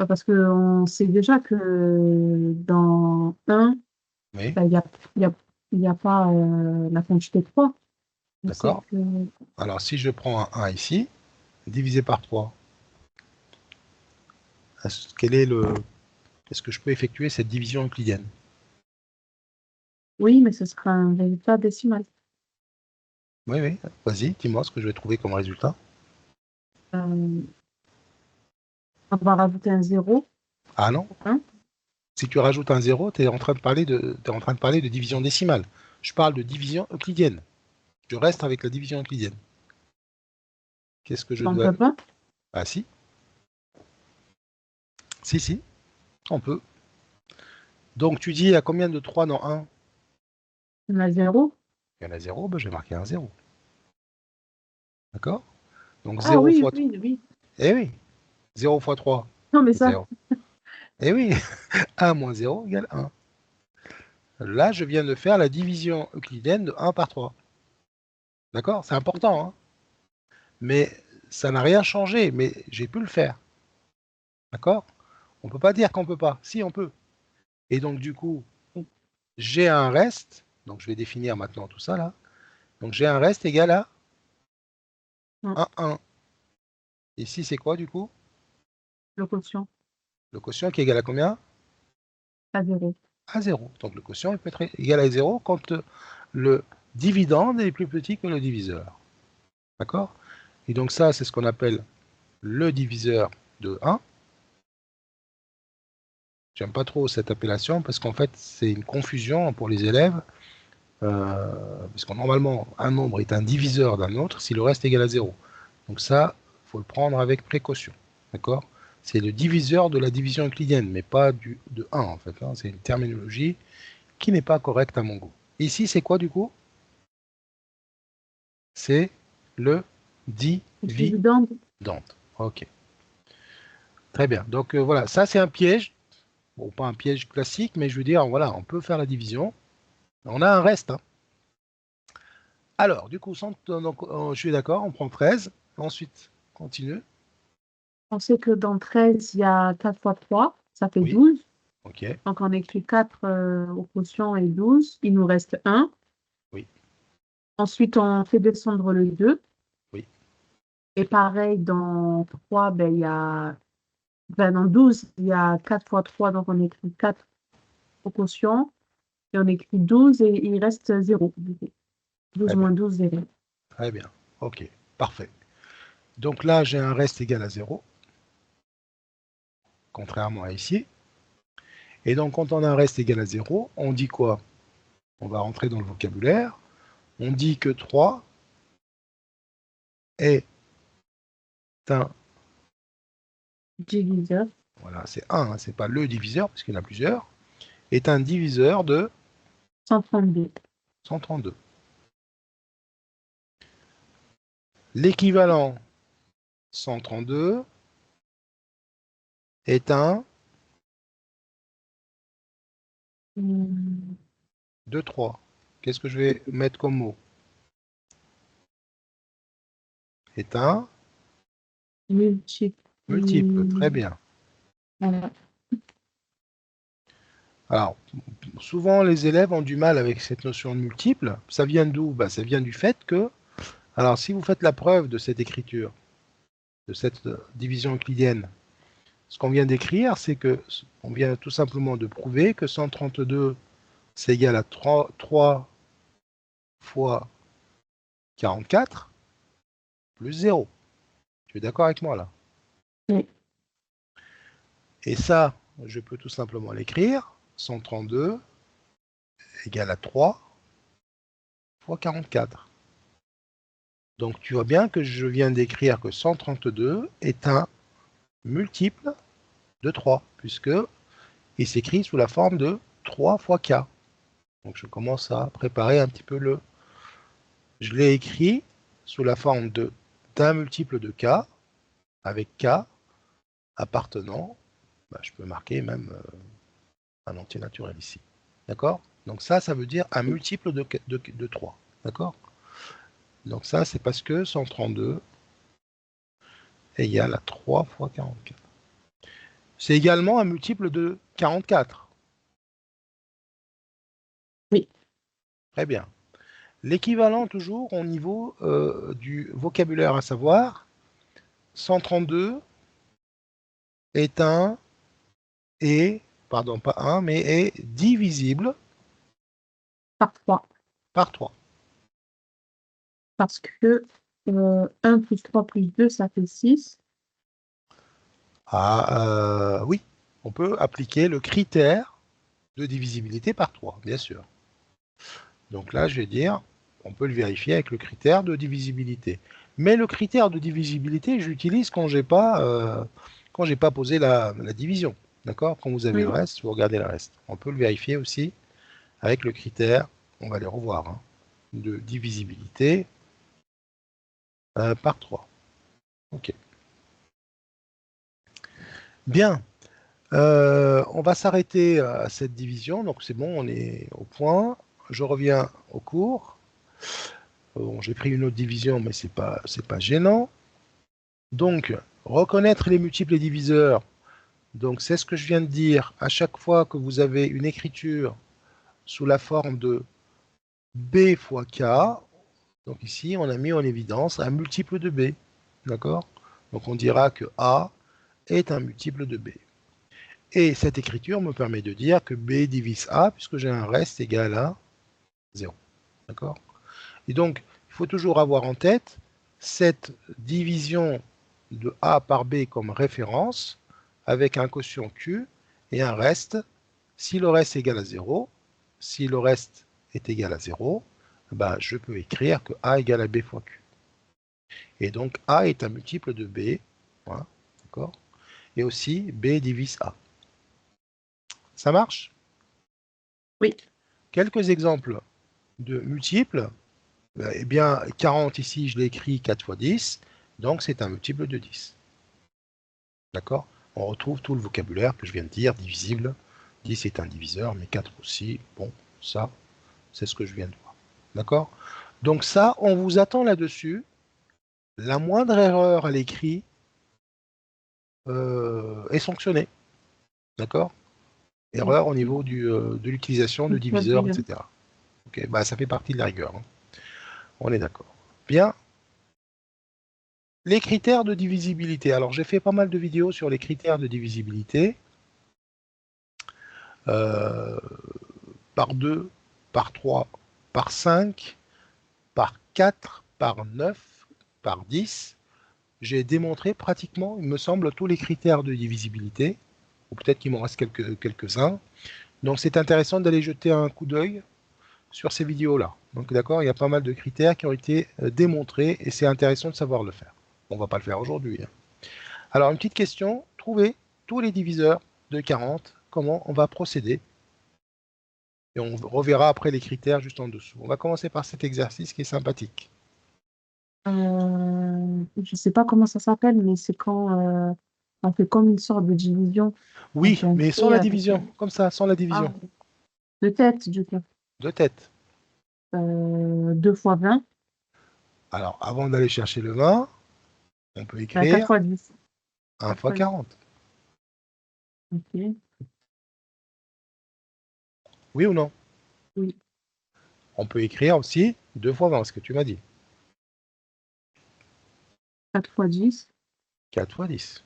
parce qu'on sait déjà que dans 1, Oui, ben, y a, il y a pas la quantité 3. On sait d'accord. que, Alors, si je prends un 1 ici, divisé par 3, est-ce que je peux effectuer cette division euclidienne? oui, mais ce sera un résultat décimal. Oui, oui, vas-y, dis-moi ce que je vais trouver comme résultat. Euh, on va rajouter un 0, Ah non, 1. si tu rajoutes un 0, tu es en train de parler de division décimale. Je parle de division euclidienne. Je reste avec la division euclidienne. Qu'est-ce que je Donc dois... pas, Ah si, si, on peut. Donc tu dis, il y a combien de 3 dans 1? on a 0. Il y en a 0, ben, je vais marquer un 0. D'accord? Donc Ah 0 oui, fois 3. oui, oui. Eh oui, 0 fois 3, Non, mais ça, 0. Eh oui, 1 moins 0 égale 1. Là, je viens de faire la division euclidienne de 1 par 3. D'accord? C'est important, hein? Mais ça n'a rien changé, mais j'ai pu le faire. D'accord? On ne peut pas dire qu'on ne peut pas. Si, on peut. Et donc, du coup, j'ai un reste. Donc, je vais définir maintenant tout ça, là. Donc, j'ai un reste égal à non, 1, 1. Ici, c'est quoi, du coup? le quotient, Le quotient qui est égal à combien? à 0. À 0. Donc, le quotient il peut être égal à 0 quand le dividende est plus petit que le diviseur. D'accord? Et donc, ça, c'est ce qu'on appelle le diviseur de 1. J'aime pas trop cette appellation parce qu'en fait, c'est une confusion pour les élèves. Parce que normalement, un nombre est un diviseur d'un autre si le reste est égal à 0. Donc ça, il faut le prendre avec précaution. D'accord? C'est le diviseur de la division euclidienne, mais pas de 1 en fait. Hein. C'est une terminologie qui n'est pas correcte à mon goût. Ici, c'est quoi du coup? C'est le Le dividende. dividende, Ok. Très bien. Donc voilà, ça c'est un piège. Bon, pas un piège classique, mais je veux dire, voilà, on peut faire la division. On a un reste. Hein. Alors, du coup, donc, je suis d'accord, on prend 13. Ensuite, continue. on sait que dans 13 il y a 4 fois 3, ça fait Oui, 12. ok. Donc, on écrit 4 au quotient et 12. Il nous reste 1. Oui, Ensuite, on fait descendre le 2. oui. Et pareil, dans 3, ben, il y a, ben, dans 12, il y a 4 fois 3. Donc, on écrit 4 au quotient. Et on écrit 12 et il reste 0. 12 Très bien, moins 12, 0. très bien. Ok, parfait. Donc là, j'ai un reste égal à 0, contrairement à ici. Et donc, quand on a un reste égal à 0, on dit quoi? On va rentrer dans le vocabulaire. On dit que 3 est un... Diviseur. Voilà, c'est 1, hein, c'est pas le diviseur, parce qu'il y en a plusieurs. Est un diviseur de 132. 132. L'équivalent 132 est un Hum, 2, 3. Qu'est-ce que je vais mettre comme mot? Est un Multiple. multiple. Très bien. Voilà. Alors, souvent, les élèves ont du mal avec cette notion de multiple. Ça vient d'où? Ben, ça vient du fait que, alors, si vous faites la preuve de cette écriture, de cette division euclidienne, ce qu'on vient d'écrire, c'est que on vient tout simplement de prouver que 132, c'est égal à 3 fois 44 plus 0. Tu es d'accord avec moi là? Oui. Et ça, je peux tout simplement l'écrire. 132 égale à 3 fois 44. Donc tu vois bien que je viens d'écrire que 132 est un multiple de 3, puisque il s'écrit sous la forme de 3 fois k. Donc je commence à préparer un petit peu le... Je l'ai écrit sous la forme d'un multiple de k, avec k appartenant, bah, je peux marquer même un entier naturel ici. D'accord? Donc ça veut dire un multiple de 3. D'accord? Donc ça, c'est parce que 132 égale à 3 fois 44. C'est également un multiple de 44. Oui. Très bien. L'équivalent toujours au niveau du vocabulaire, à savoir 132 est pardon, pas un, mais est divisible Par 3. par 3. Parce que 1 plus 3 plus 2, ça fait 6. Ah, oui, on peut appliquer le critère de divisibilité par 3, bien sûr. Donc là, je vais dire, on peut le vérifier avec le critère de divisibilité. Mais le critère de divisibilité, j'utilise quand j'ai pas posé la division. D'accord? Quand vous avez le Oui. reste, vous regardez le reste. On peut le vérifier aussi avec le critère, on va les revoir, hein, de divisibilité par 3. Ok. Bien. On va s'arrêter à cette division. Donc c'est bon, on est au point. Je reviens au cours. Bon, j'ai pris une autre division, mais c'est pas gênant. Donc, reconnaître les multiples et diviseurs. Donc, c'est ce que je viens de dire. À chaque fois que vous avez une écriture sous la forme de B fois K, donc ici, on a mis en évidence un multiple de B. D'accord? Donc, on dira que A est un multiple de B. Et cette écriture me permet de dire que B divise A, puisque j'ai un reste égal à 0. D'accord? Et donc, il faut toujours avoir en tête cette division de A par B comme référence, avec un quotient Q et un reste. Si le reste est égal à 0, si le reste est égal à 0, ben, je peux écrire que A égale à B fois Q. Et donc, A est un multiple de B, voilà, d'accord? Et aussi, B divise A. Ça marche? Oui. Quelques exemples de multiples. Eh bien, 40 ici, je l'ai écrit 4 fois 10, donc c'est un multiple de 10. D'accord? On retrouve tout le vocabulaire que je viens de dire, divisible. 10 est un diviseur, mais 4 aussi. Bon, ça, c'est ce que je viens de voir. D'accord? Donc ça, on vous attend là-dessus. La moindre erreur à l'écrit est sanctionnée. D'accord? Erreur au niveau de l'utilisation de diviseurs, etc. Ok, bah, ça fait partie de la rigueur, hein. On est d'accord. Bien. Les critères de divisibilité. Alors, j'ai fait pas mal de vidéos sur les critères de divisibilité. Par 2, par 3, par 5, par 4, par 9, par 10. J'ai démontré pratiquement, il me semble, tous les critères de divisibilité ou peut-être qu'il m'en reste quelques-uns. Donc c'est intéressant d'aller jeter un coup d'œil sur ces vidéos-là. Donc d'accord, il y a pas mal de critères qui ont été démontrés et c'est intéressant de savoir le faire. On ne va pas le faire aujourd'hui, hein. Alors une petite question, trouver tous les diviseurs de 40, comment on va procéder? Et on reverra après les critères juste en dessous. On va commencer par cet exercice qui est sympathique. Je sais pas comment ça s'appelle, mais c'est quand on fait comme une sorte de division. On Oui, fait un mais sans trait la avec division, comme ça, sans la ah, division. de tête, du coup. De tête. 2 fois 20, Alors, avant d'aller chercher le 20, on peut 4 écrire fois 10. 1 4 fois fois 10. 40. Ok, Oui ou non? oui. On peut écrire aussi 2 fois 20, ce que tu m'as dit. 4 fois 10, 4 fois 10.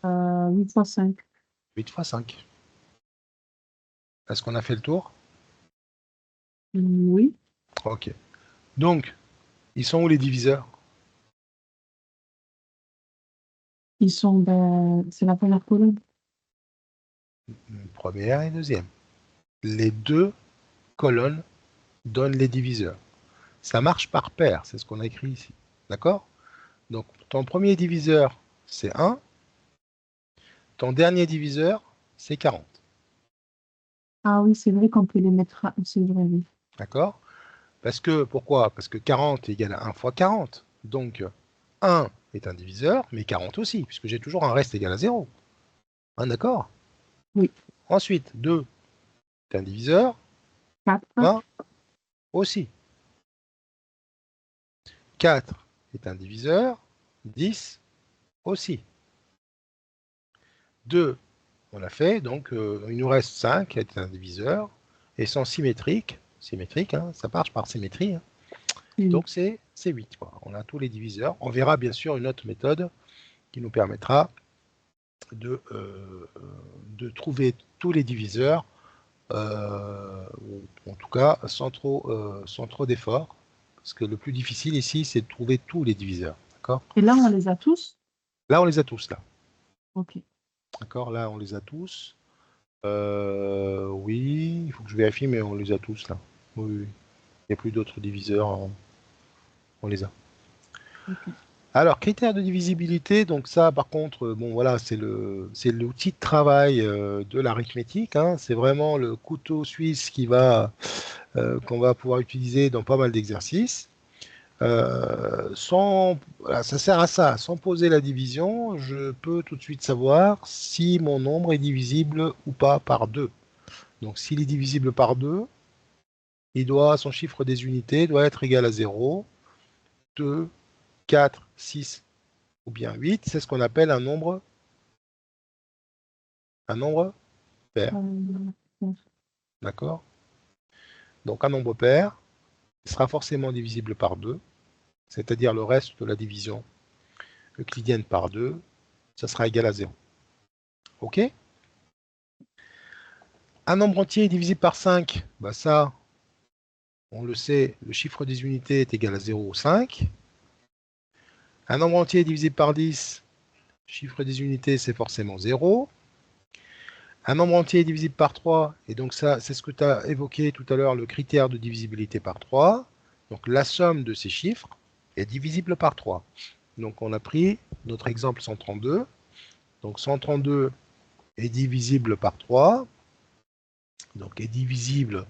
8 fois 5. 8 fois 5. Est-ce qu'on a fait le tour? Oui, Ok. Donc, ils sont où les diviseurs? ils sont, c'est la première colonne. Première et deuxième. Les deux colonnes donnent les diviseurs. Ça marche par paire, c'est ce qu'on a écrit ici. D'accord? Donc, ton premier diviseur, c'est 1. Ton dernier diviseur, c'est 40. Ah oui, c'est vrai qu'on peut les mettre c'est vrai, oui. D'accord? Pourquoi? Parce que 40 égale à 1 fois 40. Donc, 1 est un diviseur, mais 40 aussi, puisque j'ai toujours un reste égal à 0. Hein, d'accord? Oui, Ensuite, 2 est un diviseur, 4. 20 aussi. 4 est un diviseur, 10 aussi. 2, on l'a fait, donc il nous reste 5 qui est un diviseur, et sont symétriques, hein, ça marche par symétrie, hein. Oui. Donc c'est 8. Quoi. On a tous les diviseurs. On verra bien sûr une autre méthode qui nous permettra de trouver tous les diviseurs, ou en tout cas sans trop d'efforts, parce que le plus difficile ici, c'est de trouver tous les diviseurs. D'accord? Et là, on les a tous? Là, on les a tous, là. Ok. D'accord? Là, on les a tous. Oui, il faut que je vérifie, mais on les a tous, là. Oui, oui. Il n'y a plus d'autres diviseurs, on les a. Ok. Alors, critères de divisibilité, donc ça, par contre, bon, voilà, c'est l'outil de travail de l'arithmétique, hein. C'est vraiment le couteau suisse qu'on va pouvoir utiliser dans pas mal d'exercices. Voilà, ça sert à ça. Sans poser la division, je peux tout de suite savoir si mon nombre est divisible ou pas par 2. Donc, s'il est divisible par 2, son chiffre des unités doit être égal à 0, 2, 4, 6 ou bien 8. C'est ce qu'on appelle un nombre pair. Euh, D'accord? Donc, un nombre pair sera forcément divisible par 2, c'est-à-dire le reste de la division euclidienne par 2, ça sera égal à 0. OK? Un nombre entier est divisible par 5, bah ça, on le sait, le chiffre des unités est égal à 0 ou 5. Un nombre entier est divisible par 10, chiffre des unités, c'est forcément 0. Un nombre entier est divisible par 3, et donc ça, c'est ce que tu as évoqué tout à l'heure, le critère de divisibilité par 3. Donc la somme de ces chiffres est divisible par 3. Donc on a pris notre exemple 132. Donc 132 est divisible par 3. Donc est divisible.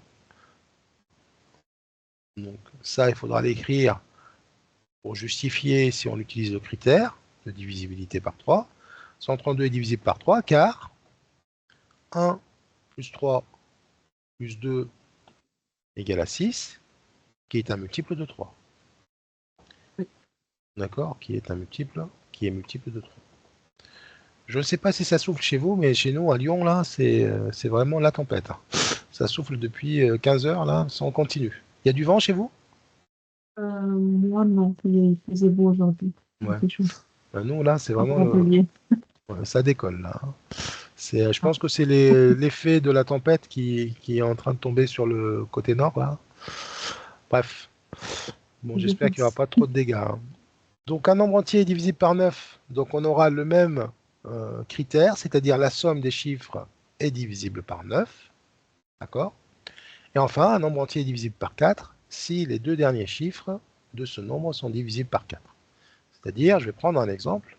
Donc ça, il faudra l'écrire pour justifier si on utilise le critère de divisibilité par 3. 132 est divisible par 3 car 1 plus 3 plus 2 égale à 6, qui est un multiple de 3. oui. D'accord? Qui est multiple de 3. Je ne sais pas si ça souffle chez vous, mais chez nous, à Lyon, là, c'est vraiment la tempête, hein. Ça souffle depuis 15 heures, là, sans continu. Il y a du vent chez vous? Moi, non, il faisait beau aujourd'hui. Il Ouais. fait chaud. Ben, nous, là, c'est À vraiment Montpellier. ouais, ça décolle, là, hein. Je Ah, pense que c'est l'effet de la tempête qui est en train de tomber sur le côté nord, là. Bref. Bon, je j'espère qu'il n'y aura pas trop de dégâts, hein. Donc, un nombre entier est divisible par 9. Donc, on aura le même critère, c'est-à-dire la somme des chiffres est divisible par 9. D'accord? Et enfin, un nombre entier est divisible par 4 si les deux derniers chiffres de ce nombre sont divisibles par 4. C'est-à-dire, je vais prendre un exemple.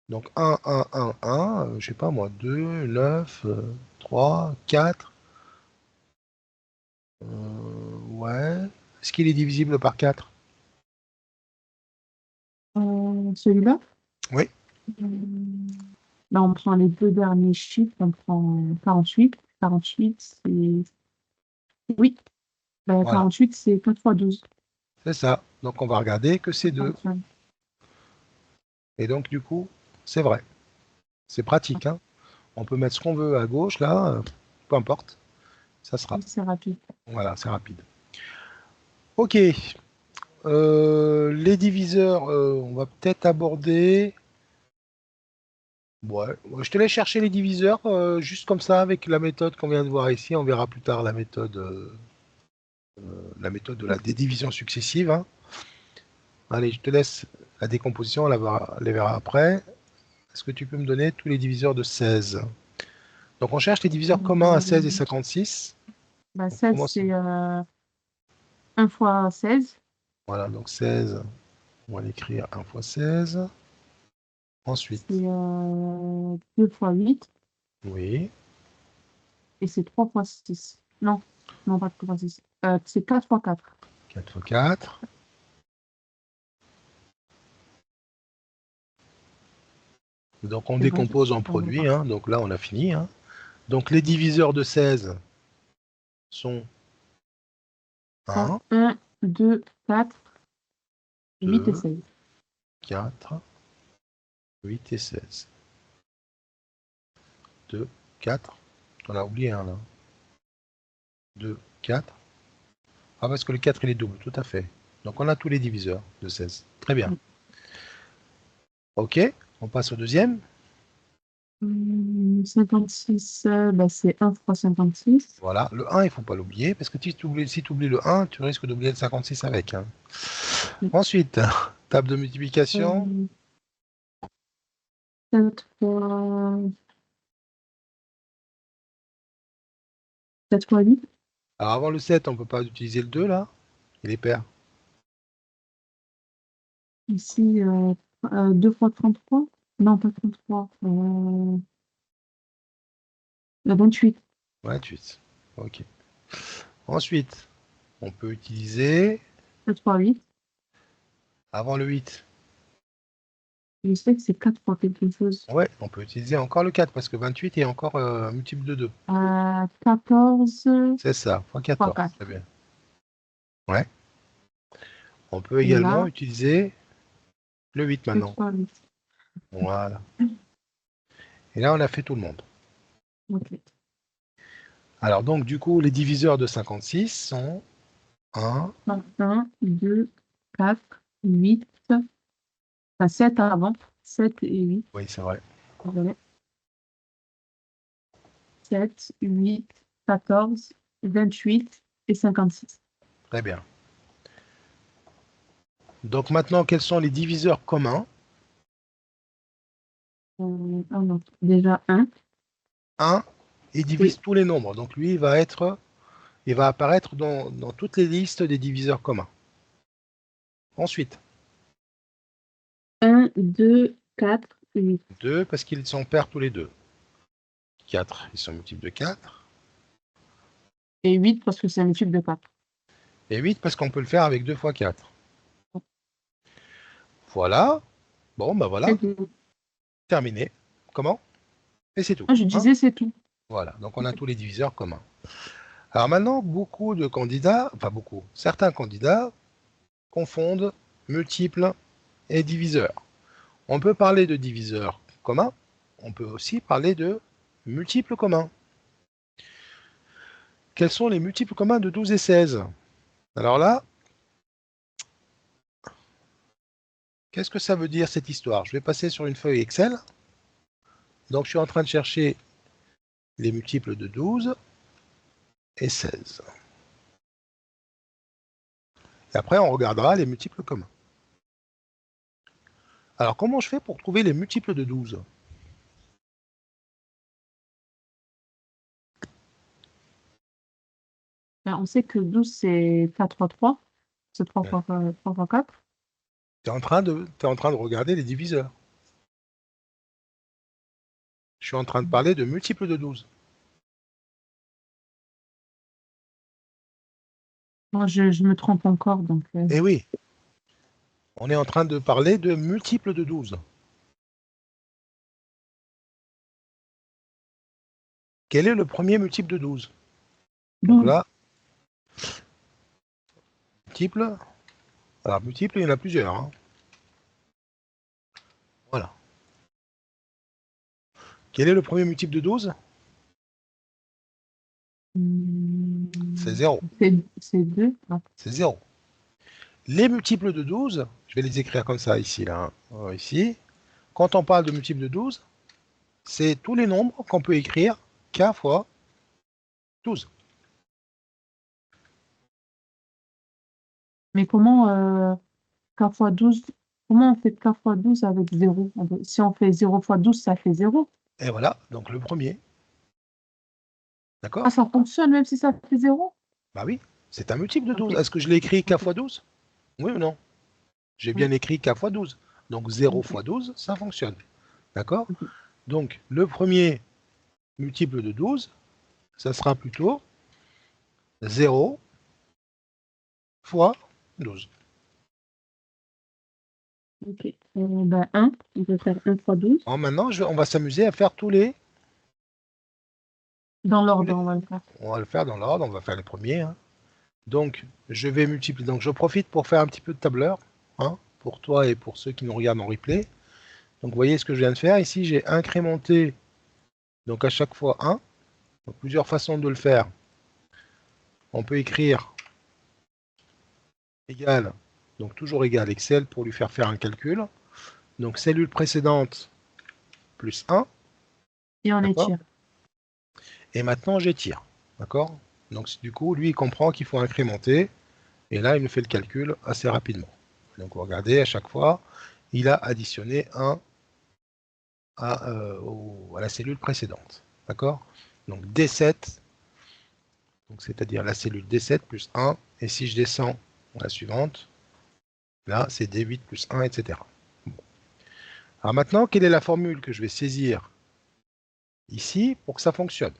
Donc 1, 1, 1, 1, je sais pas moi, 2, 9, 3, 4. Ouais. Est-ce qu'il est divisible par 4? Celui-là, Oui. là, on prend les deux derniers chiffres, on prend 48. 48, c'est... Oui, ben, Voilà. 48, c'est 4 fois 12. C'est ça. Donc on va regarder que c'est 2. 55. Et donc du coup, c'est vrai. C'est pratique, hein. On peut mettre ce qu'on veut à gauche, là, peu importe. Ça sera. C'est rapide. Voilà, c'est rapide. Ok. Les diviseurs, on va peut-être aborder. Ouais, je te laisse chercher les diviseurs, juste comme ça, avec la méthode qu'on vient de voir ici. On verra plus tard la méthode de des divisions successives, hein. Allez, je te laisse la décomposition, on les verra après. Est-ce que tu peux me donner tous les diviseurs de 16? Donc on cherche les diviseurs communs à 16 et 56. Ben, On 16, commence. c'est 1 fois 16. Voilà, donc 16, on va l'écrire 1 fois 16. C'est Ensuite, 2 fois 8. oui, Et c'est 3 fois 6. Non, non, pas 3 fois 6. C'est 4 fois 4. 4 fois 4. Donc on C'est vrai, décompose en on va produits, voir. hein. Donc là on a fini, hein. Donc les diviseurs de 16 sont 1, 1, 2, 4, 8 et 2, 16. 4, 8 et 16. 2, 4. On a oublié un là. 2, 4. Ah, parce que le 4 il est double, tout à fait. Donc on a tous les diviseurs de 16. Très bien. Ok, on passe au deuxième. 56, bah, c'est 1 fois 56. Voilà, le 1, il ne faut pas l'oublier, parce que si tu oublies le 1, tu risques d'oublier le 56 avec, hein. Ensuite, table de multiplication. 7 fois... 7 fois 8. Alors avant le 7, on ne peut pas utiliser le 2 là. Il est pair. Ici, 2 fois 33. Non, pas 33. 28. 28. Ok. Ensuite, on peut utiliser 7 fois 8. avant le 8. Je sais que c'est 4 fois quelque chose. Ouais, on peut utiliser encore le 4 parce que 28 est encore multiple de 2. 14 C'est ça, fois fois 14. 4. Très bien. Ouais. On peut Et également là, utiliser le 8 7 maintenant. fois 8. Voilà. Et là, on a fait tout le monde. Ok. Alors donc, du coup, les diviseurs de 56 sont 1, 1, 2, 4, 8. Enfin, 7 avant. 7 et 8. oui, c'est vrai. Désolé. 7, 8, 14, 28 et 56. Très bien. Donc maintenant, quels sont les diviseurs communs? Ah non. Déjà 1. 1, il divise Oui. tous les nombres. Donc lui, il va apparaître dans toutes les listes des diviseurs communs. Ensuite, 1, 2, 4, 8. 2, parce qu'ils sont pairs tous les deux. 4, ils sont multiples de 4. Et 8 parce que c'est un multiple de 4. Et 8, parce qu'on peut le faire avec 2 fois 4. Voilà. Bon, ben voilà. C'est tout. Terminé. Comment? Et c'est tout, Moi, je hein? disais c'est tout. Voilà. Donc on a tous les diviseurs communs. Alors maintenant, beaucoup de candidats, enfin beaucoup, certains candidats confondent multiples et diviseurs. On peut parler de diviseurs communs, on peut aussi parler de multiples communs. Quels sont les multiples communs de 12 et 16? Alors là, qu'est-ce que ça veut dire cette histoire? Je vais passer sur une feuille Excel. Donc je suis en train de chercher les multiples de 12 et 16. Et après, on regardera les multiples communs. Alors comment je fais pour trouver les multiples de 12? On sait que 12, c'est 4 fois 3. C'est 3 fois 3 fois 4. T'es en train de regarder les diviseurs. Je suis en train de parler de multiples de 12. Moi, je me trompe encore, donc... Eh oui, on est en train de parler de multiples de 12. Quel est le premier multiple de 12? Donc 12. là, multiple. Alors, multiple, il y en a plusieurs, hein. Voilà. Quel est le premier multiple de 12? C'est 0. C'est 2. Non. C'est 0. Les multiples de 12, je vais les écrire comme ça ici, là, hein, ici. Quand on parle de multiples de 12, c'est tous les nombres qu'on peut écrire k fois 12. Mais comment k fois 12, comment on fait k fois 12 avec 0? Si on fait 0 fois 12, ça fait 0. Et voilà, donc le premier. Ah, D'accord? ça fonctionne même si ça fait 0? Bah oui, c'est un multiple de 12. Ok. Est-ce que je l'ai écrit k Ok. fois 12? Oui ou non? J'ai bien Oui. écrit k fois 12. Donc 0 Ok. fois 12, ça fonctionne. D'accord? Ok. Donc le premier multiple de 12, ça sera plutôt 0 fois 12. Ok. Ben, 1, on peut faire 1 fois 12. Alors maintenant, on va s'amuser à faire tous les... Dans l'ordre, on va le faire. On va le faire dans l'ordre, on va faire les premiers, hein. Donc, je vais multiplier. Donc, je profite pour faire un petit peu de tableur, hein, pour toi et pour ceux qui nous regardent en replay. Donc, vous voyez ce que je viens de faire. Ici, j'ai incrémenté, donc à chaque fois 1. Donc, plusieurs façons de le faire. On peut écrire égal, donc toujours égal Excel pour lui faire un calcul. Donc, cellule précédente plus 1, Et on d'accord? étire. Et maintenant, j'étire, d'accord? Donc, du coup, lui, il comprend qu'il faut incrémenter. Et là, il nous fait le calcul assez rapidement. Donc, vous regardez, à chaque fois, il a additionné 1 à la cellule précédente. D'accord? Donc, D7, c'est-à-dire la cellule D7 plus 1. Et si je descends à la suivante, là, c'est D8 plus 1, etc. Bon. Alors maintenant, quelle est la formule que je vais saisir ici pour que ça fonctionne?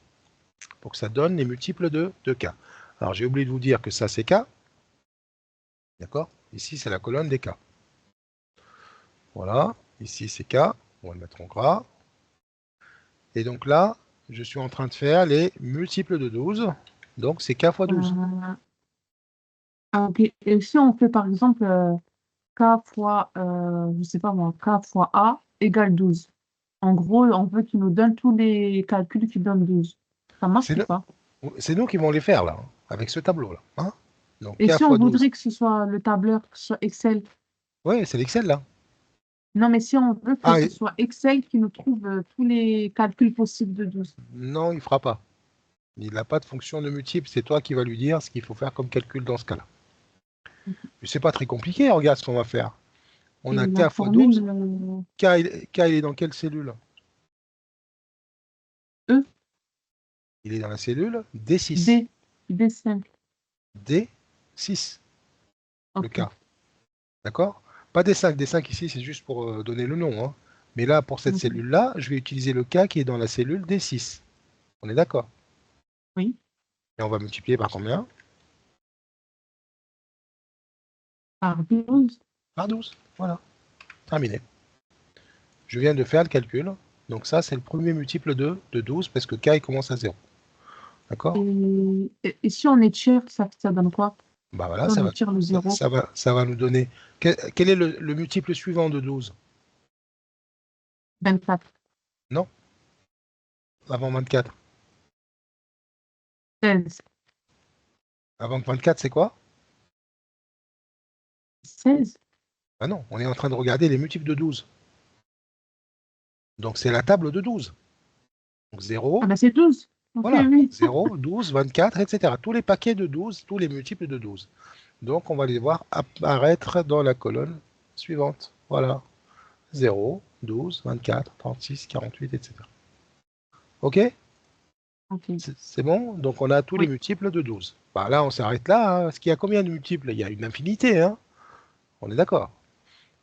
Pour que ça donne les multiples de K. Alors, j'ai oublié de vous dire que ça, c'est K. D'accord? Ici, c'est la colonne des K. Voilà. Ici, c'est K. On va le mettre en gras. Et donc là, je suis en train de faire les multiples de 12. Donc, c'est K fois 12. Ok. Et si on fait par exemple K fois, je sais pas moi, K fois A égale 12. En gros, on veut qu'il nous donne tous les calculs qui donnent 12. Ça marche C'est ou nous, pas? c'est nous qui vont les faire, là, hein, avec ce tableau-là, hein. Donc, Et K si on fois 12. voudrait que ce soit le tableur sur Excel? Oui, c'est l'Excel, là. Non, mais si on veut que Ah, ce soit Excel qui nous trouve tous les calculs possibles de 12. non, il ne fera pas. Il n'a pas de fonction de multiple. C'est toi qui vas lui dire ce qu'il faut faire comme calcul dans ce cas-là. Mais c'est pas très compliqué, regarde ce qu'on va faire. On Et a la K fois formule 12. K, il est dans quelle cellule? E, Il est dans la cellule D6. D, D5. D6, le Ok. K. D'accord? Pas D5. D5 ici, c'est juste pour donner le nom, hein. Mais là, pour cette Ok. cellule-là, je vais utiliser le K qui est dans la cellule D6. On est d'accord? Oui. Et on va multiplier par combien? Par 12. Par 12. Voilà. Terminé. Je viens de faire le calcul. Donc ça, c'est le premier multiple de 12 parce que K, il commence à 0. D'accord? Et si on étire, ça donne quoi? Bah voilà, Si on étire le 0, ça va nous donner... Quel est le multiple suivant de 12? 24. Non? Avant 24. 16. Avant 24, c'est quoi? 16. Ah non, on est en train de regarder les multiples de 12. Donc c'est la table de 12. Donc Ah 0, ben c'est 12. Ok, voilà, oui. 0, 12, 24, etc. Tous les paquets de 12, tous les multiples de 12. Donc on va les voir apparaître dans la colonne suivante. Voilà, 0, 12, 24, 36, 48, etc. OK? Ok. C'est bon? Donc, on a tous les Oui. multiples de 12. Bah, là, on s'arrête là, hein, parce qu'il y a combien de multiples? Il y a une infinité, hein? On est d'accord.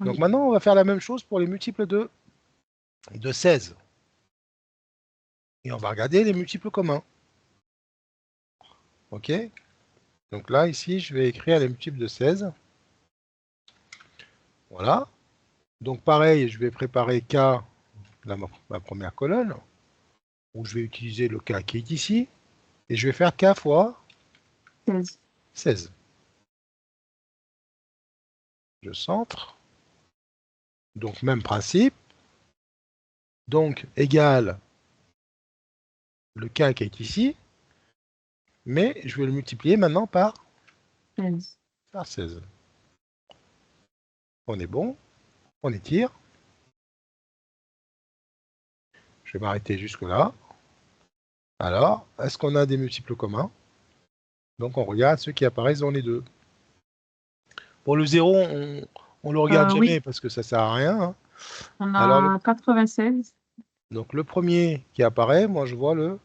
Donc, Oui. maintenant, on va faire la même chose pour les multiples de 16. Et on va regarder les multiples communs. OK? Donc là, ici, je vais écrire les multiples de 16. Voilà. Donc pareil, je vais préparer K, ma première colonne, où je vais utiliser le K qui est ici, et je vais faire K fois 16. 16. Je centre. Donc même principe. Donc égal le K qui est ici, mais je vais le multiplier maintenant par 16. 16. On est bon, on étire. Je vais m'arrêter jusque là. Alors, est-ce qu'on a des multiples communs? Donc on regarde ceux qui apparaissent dans les deux. Pour le 0, on le regarde jamais Oui, parce que ça sert à rien, hein. on Alors, a 96, donc le premier qui apparaît, moi je vois le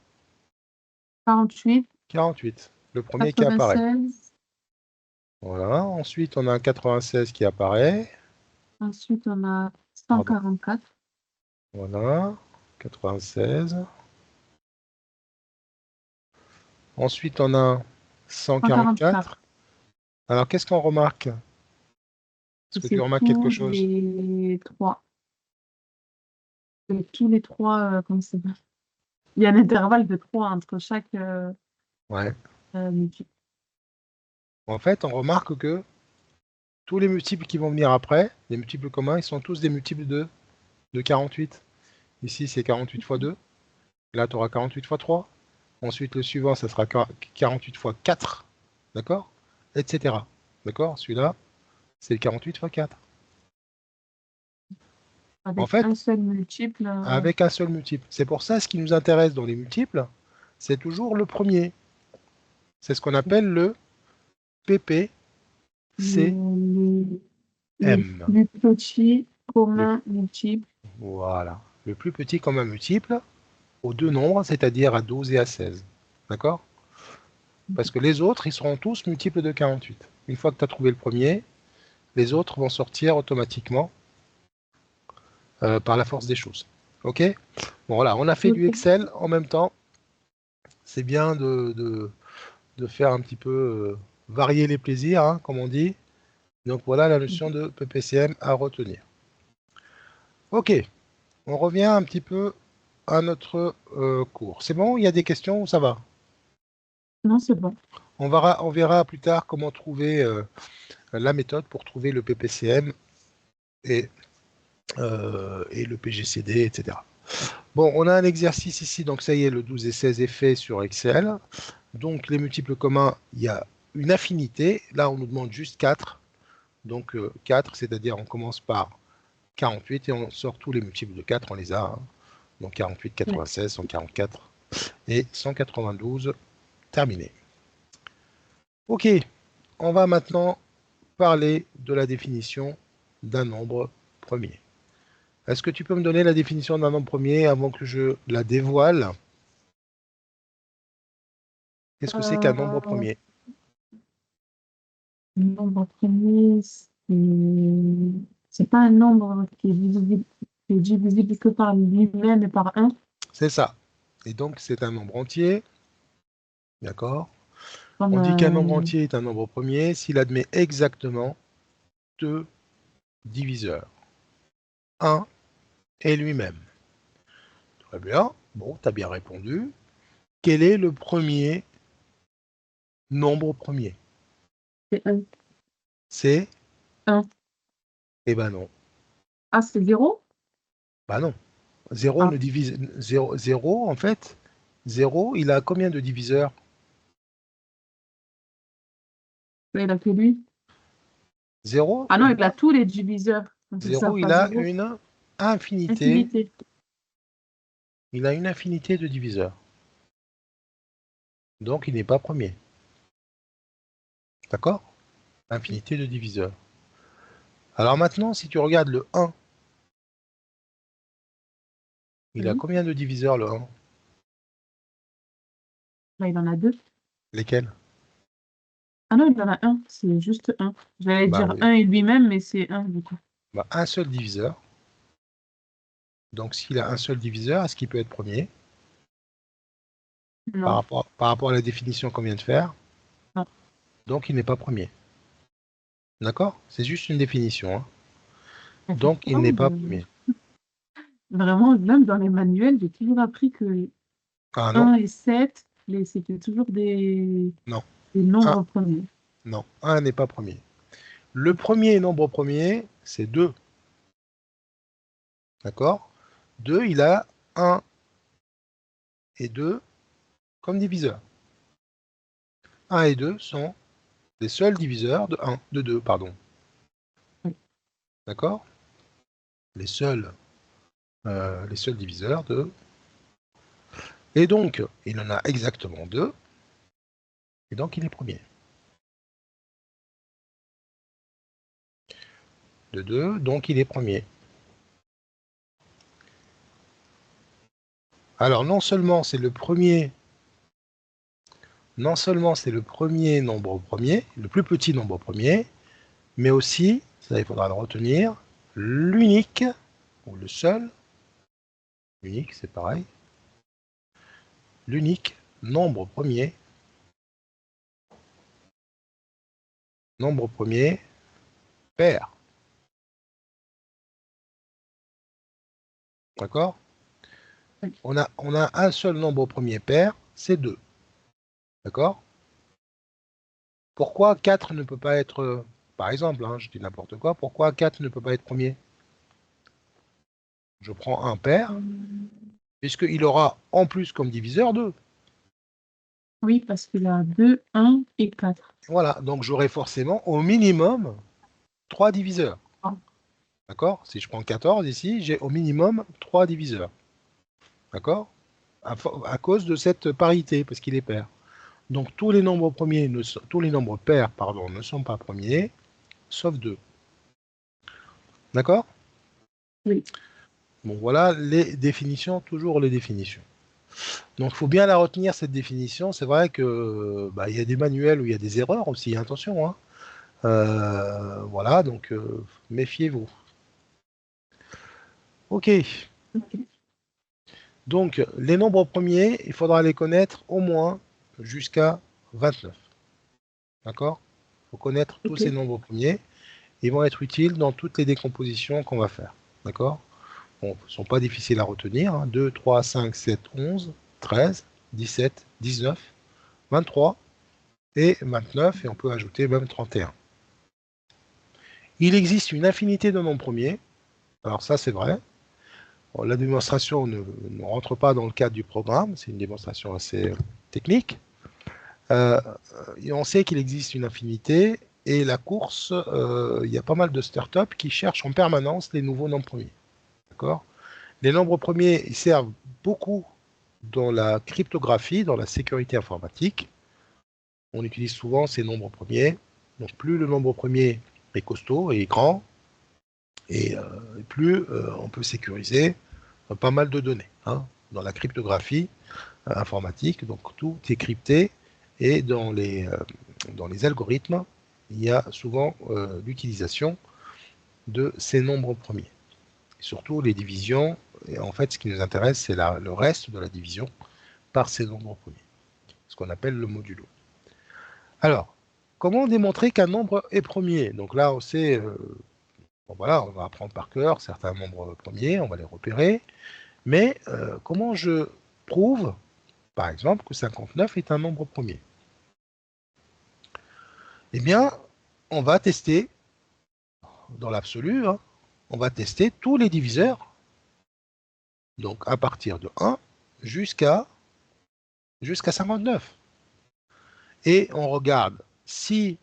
48, 48. Le premier qui apparaît. 96. Voilà. Ensuite, on a un 96 qui apparaît. Ensuite, on a Pardon. 144. Voilà. 96. Ensuite, on a 144. 144. Alors, qu'est-ce qu'on remarque? Est-ce que tu C'est remarques quelque tous chose? les trois. Tous les trois, comme ça. Il y a un intervalle de 3 entre chaque Ouais. multiple. En fait, on remarque que tous les multiples qui vont venir après, les multiples communs, ils sont tous des multiples de 48. Ici, c'est 48 fois 2. Là, tu auras 48 fois 3. Ensuite, le suivant, ça sera 48 fois 4. D'accord? Etc. D'accord? Celui-là, c'est le 48 fois 4. En Avec fait, un seul multiple. avec un seul multiple. C'est pour ça, ce qui nous intéresse dans les multiples, c'est toujours le premier. C'est ce qu'on appelle le PPCM. Le plus petit Le, commun multiple. voilà. Le plus petit commun multiple aux deux nombres, c'est-à-dire à 12 et à 16. D'accord? Parce que les autres, ils seront tous multiples de 48. Une fois que tu as trouvé le premier, les autres vont sortir automatiquement par la force des choses. Ok? Bon, voilà, on a fait du Ok. Excel en même temps. C'est bien de faire un petit peu varier les plaisirs, hein, comme on dit. Donc voilà la notion de PPCM à retenir. Ok, on revient un petit peu à notre cours. C'est bon? Il y a des questions ou ça va? Non, c'est bon. On verra plus tard comment trouver la méthode pour trouver le PPCM et, et le PGCD, etc. Bon, on a un exercice ici, donc ça y est, le 12 et 16 est fait sur Excel. Donc les multiples communs, il y a une affinité. Là, on nous demande juste 4. Donc 4, c'est-à-dire on commence par 48 et on sort tous les multiples de 4, on les a, hein. Donc 48, Ouais. 96, 144 et 192, terminé. Ok, on va maintenant parler de la définition d'un nombre premier. Est-ce que tu peux me donner la définition d'un nombre premier avant que je la dévoile? Qu'est-ce que c'est qu'un nombre Euh, premier? le nombre premier, c'est pas un nombre qui est divisible que par lui-même et par un. C'est ça. Et donc c'est un nombre entier, d'accord? Comme On dit qu'un nombre entier est un nombre premier s'il admet exactement deux diviseurs, un et lui-même. Très bien. Bon, tu as bien répondu. Quel est le premier nombre premier? c'est un. C'est? Un. Eh ben non. Ah, c'est zéro? Bah non. Zéro Ah, ne divise. Zéro, en fait, zéro, il a combien de diviseurs? là, il a que lui. Zéro, Ah non, il a tous les diviseurs. C'est ça, zéro, il pas a zéro. une infinité. Infinité. Il a une infinité de diviseurs. Donc, il n'est pas premier. D'accord? Infinité de diviseurs. Alors maintenant, si tu regardes le 1, il a Oui. combien de diviseurs le 1? Là, il en a deux. Lesquels? Ah non, il en a un. C'est juste un. J'allais Bah dire oui. un et lui-même, mais c'est un du coup. Bah, un seul diviseur. Donc s'il a un seul diviseur, est-ce qu'il peut être premier Non, par rapport à la définition qu'on vient de faire? non. Donc il n'est pas premier. D'accord? C'est juste une définition, hein. Et Donc il pourtant, n'est pas premier. vraiment, même dans les manuels, j'ai toujours appris que Ah non, 1 et 7, c'était toujours non. des Un, nombres premiers. non. Un n'est pas premier. Le premier nombre premier, c'est 2. D'accord? 2, il a 1 et 2 comme diviseurs. 1 et 2 sont les seuls diviseurs de 2, pardon. Oui. D'accord? Les seuls diviseurs de... Et donc, il en a exactement 2, et donc il est premier. De 2, donc il est premier. Alors, non seulement c'est le premier nombre premier, le plus petit nombre premier, mais aussi, ça il faudra le retenir, l'unique, ou le seul, unique c'est pareil, l'unique nombre premier pair. D'accord? Oui. On a un seul nombre premier pair, c'est 2. D'accord? Pourquoi 4 ne peut pas être, par exemple, hein, je dis n'importe quoi, pourquoi 4 ne peut pas être premier? Je prends un pair, puisqu'il aura en plus comme diviseur 2. Oui, parce qu'il a 2, 1 et 4. Voilà, donc j'aurai forcément au minimum 3 diviseurs. Ah, D'accord? Si je prends 14 ici, j'ai au minimum 3 diviseurs. D'accord? À cause de cette parité, parce qu'il est pair. Donc tous les nombres tous les nombres pairs, pardon, ne sont pas premiers, sauf 2. D'accord? oui. Bon, voilà les définitions, toujours les définitions. Donc il faut bien la retenir, cette définition. C'est vrai que bah, y a des manuels où il y a des erreurs aussi, attention, hein. Voilà, donc méfiez-vous. Ok, Ok. donc les nombres premiers, il faudra les connaître au moins jusqu'à 29. D'accord? Il faut connaître tous Ok. ces nombres premiers. Ils vont être utiles dans toutes les décompositions qu'on va faire. D'accord? Bon, ils ne sont pas difficiles à retenir, hein. 2, 3, 5, 7, 11, 13, 17, 19, 23 et 29, et on peut ajouter même 31. Il existe une infinité de nombres premiers. Alors ça, c'est vrai. Bon, la démonstration ne rentre pas dans le cadre du programme. C'est une démonstration assez technique. Et on sait qu'il existe une infinité. Et la course, il y a pas mal de startups qui cherchent en permanence les nouveaux nombres premiers. D'accord? Les nombres premiers, ils servent beaucoup dans la cryptographie, dans la sécurité informatique. On utilise souvent ces nombres premiers. Donc plus le nombre premier est costaud et grand, et plus on peut sécuriser pas mal de données, hein, dans la cryptographie informatique. Donc tout est crypté, et dans les algorithmes, il y a souvent l'utilisation de ces nombres premiers. Et surtout les divisions, et en fait ce qui nous intéresse, c'est le reste de la division par ces nombres premiers, ce qu'on appelle le modulo. Alors, comment démontrer qu'un nombre est premier? Donc là, on sait, bon, voilà, on va apprendre par cœur certains nombres premiers, on va les repérer, mais comment je prouve, par exemple, que 59 est un nombre premier? Eh bien, on va tester, dans l'absolu, hein, on va tester tous les diviseurs, donc à partir de 1 jusqu'à 59. Et on regarde si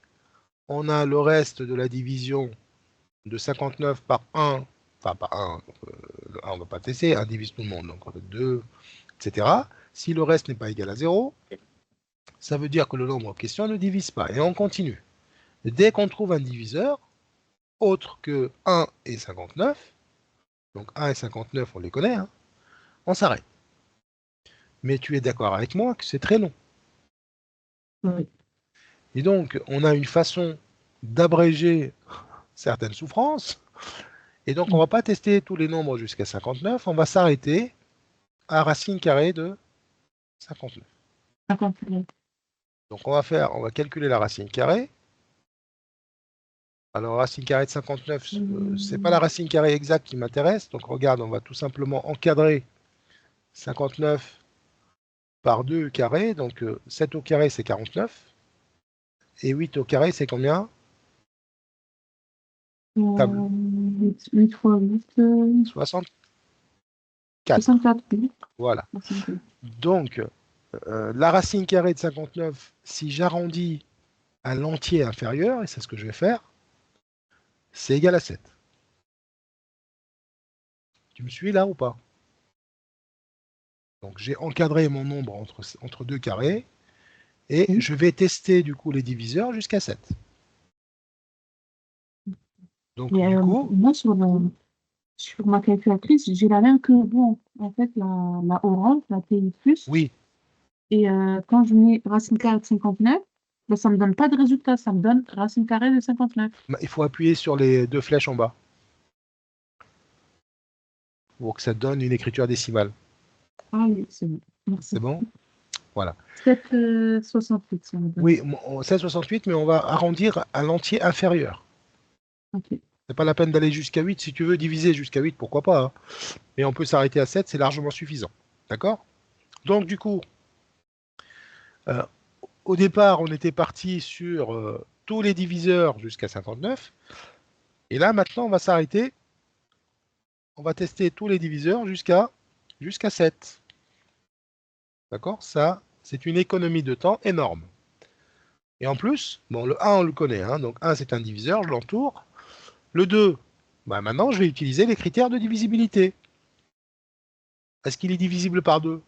on a le reste de la division de 59 par 1, enfin par 1, le 1 on ne va pas tester, 1 divise tout le monde, donc 2, etc. Si le reste n'est pas égal à 0, ça veut dire que le nombre en question ne divise pas. Et on continue. Dès qu'on trouve un diviseur, autre que 1 et 59, donc 1 et 59 on les connaît, hein, on s'arrête. Mais tu es d'accord avec moi que c'est très long. Oui. Et donc, on a une façon d'abréger certaines souffrances. Et donc, on ne va pas tester tous les nombres jusqu'à 59, on va s'arrêter à racine carrée de 59. 59. Donc, on va calculer la racine carrée. Alors, racine carrée de 59, ce n'est pas la racine carrée exacte qui m'intéresse. Donc, regarde, on va tout simplement encadrer 59 par 2 carré. Donc, 7 au carré, c'est 49. Et 8 au carré, c'est combien? Table. 8 fois 8, 64. 64. Oui. Voilà. 64. Donc, la racine carrée de 59, si j'arrondis à l'entier inférieur, et c'est ce que je vais faire, c'est égal à 7. Tu me suis là ou pas? Donc j'ai encadré mon nombre entre deux carrés, et Oui. je vais tester du coup les diviseurs jusqu'à 7. Donc Et du coup, moi, sur ma calculatrice, j'ai la même que vous. En fait, la orange, la TI+. oui, Et quand je mets racine carrée de 59, ben, ça ne me donne pas de résultat. Ça me donne racine carrée de 59. il faut appuyer sur les deux flèches en bas pour que ça donne une écriture décimale. Ah oui, c'est bon. C'est Merci. bon? Voilà. 7,68, ça me donne. Oui, 16,68, mais on va arrondir à l'entier inférieur. OK. C'est pas la peine d'aller jusqu'à 8. Si tu veux diviser jusqu'à 8, pourquoi pas, hein. Mais on peut s'arrêter à 7, c'est largement suffisant. D'accord? Donc du coup, euh, au départ, on était parti sur tous les diviseurs jusqu'à 59. Et là, maintenant, on va s'arrêter. On va tester tous les diviseurs jusqu'à 7. D'accord? Ça, c'est une économie de temps énorme. Et en plus, bon, le 1, on le connaît, hein, donc 1, c'est un diviseur, je l'entoure. Le 2, bah, maintenant, je vais utiliser les critères de divisibilité. Est-ce qu'il est divisible par 2?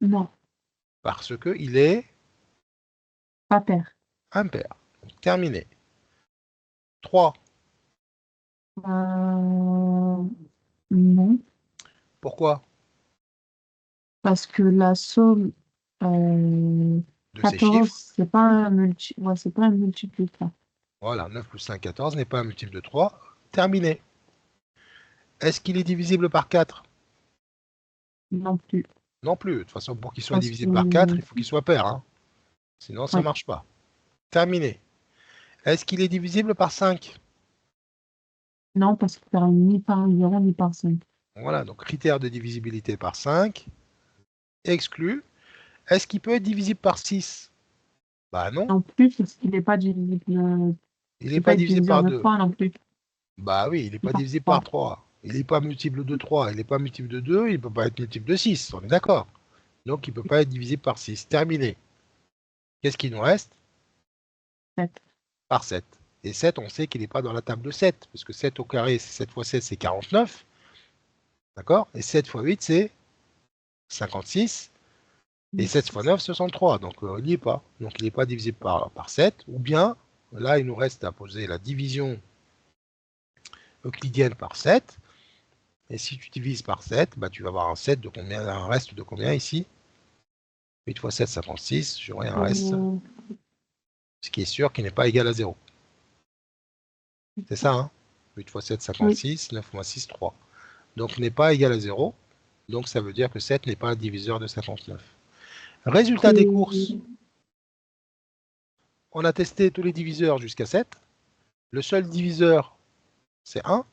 Non, Parce qu'il est pas pair. impair. Donc, terminé. 3. Non, Pourquoi? parce que la somme euh, De ces 14, chiffres. c'est pas un multiple de 3. Voilà, 9 plus 5, 14 n'est pas un multiple de 3. Terminé. Est-ce qu'il est divisible par 4? Non plus. Non plus. De toute façon, pour qu'il soit Parce que, divisible par 4, il faut qu'il soit pair, hein. Sinon, ça ne ouais, marche pas. Terminé. Est-ce qu'il est divisible par 5? non, parce qu'il ne ni par 0 ni par 5. Voilà, donc critère de divisibilité par 5, exclu. Est-ce qu'il peut être divisible par 6? Bah non, Non plus, parce qu'il n'est pas divisible. il Il n'est peut pas pas être divisible diviseur par de 2. 3 non plus. Bah oui, il n'est Ni pas par divisible par 3. 3. Il n'est pas multiple de 3, il n'est pas multiple de 2, il ne peut pas être multiple de 6, on est d'accord. Donc il ne peut pas être divisible par 6. Terminé. Qu'est-ce qu'il nous reste? 7. Par 7. Et 7, on sait qu'il n'est pas dans la table de 7, parce que 7 au carré, 7 fois 7, c'est 49. D'accord? Et 7 fois 8, c'est 56. Et 7 fois 9, 63. Donc il n'y est pas. Donc il n'est pas divisible par 7. Ou bien, là, il nous reste à poser la division euclidienne par 7. Et si tu divises par 7, bah, tu vas avoir un 7 de combien, un reste de combien ici? 8 fois 7, 56. J'aurai un reste, ce qui est sûr qu'il n'est pas égal à 0. C'est ça, hein? 8 fois 7, Oui. 56. 9 fois 6, 3. Donc n'est pas égal à 0. Donc ça veut dire que 7 n'est pas un diviseur de 59. Résultat des courses. Et On a testé tous les diviseurs jusqu'à 7. Le seul diviseur, c'est 1.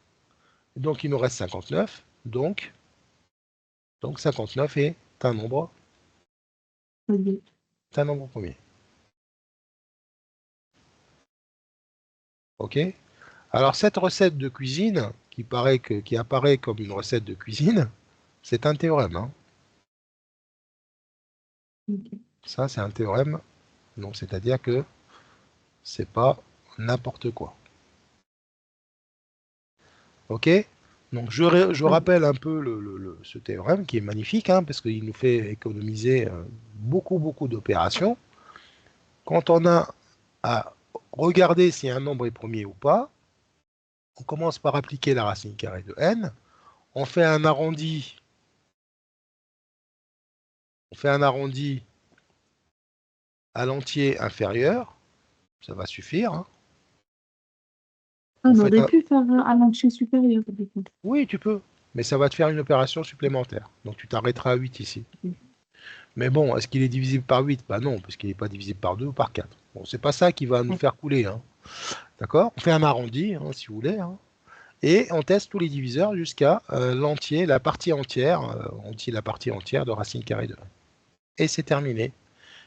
Donc il nous reste 59. Donc 59 est oui. un nombre premier. OK? Alors cette recette de cuisine, qui apparaît comme une recette de cuisine, c'est un théorème, hein. Ok. Ça, c'est un théorème. Donc c'est-à-dire que c'est pas n'importe quoi. OK? Donc je Oui. rappelle un peu ce théorème qui est magnifique, hein, parce qu'il nous fait économiser beaucoup, beaucoup d'opérations. Quand on a à regarder si un nombre est premier ou pas, on commence par appliquer la racine carrée de n. On fait un arrondi. On fait un arrondi à l'entier inférieur, ça va suffire. Hein. On Vous faites aurait pu faire à l'entier supérieur, du coup. Oui, tu peux, mais ça va te faire une opération supplémentaire. Donc tu t'arrêteras à 8 ici. Mais bon, est-ce qu'il est divisible par 8? Bah non, parce qu'il n'est pas divisible par 2 ou par 4. Bon, c'est pas ça qui va nous Ouais. faire couler. Hein. D'accord? On fait un arrondi, hein, si vous voulez. Hein. Et on teste tous les diviseurs jusqu'à l'entier, la partie entière, la partie entière de racine carrée de 1. Et c'est terminé.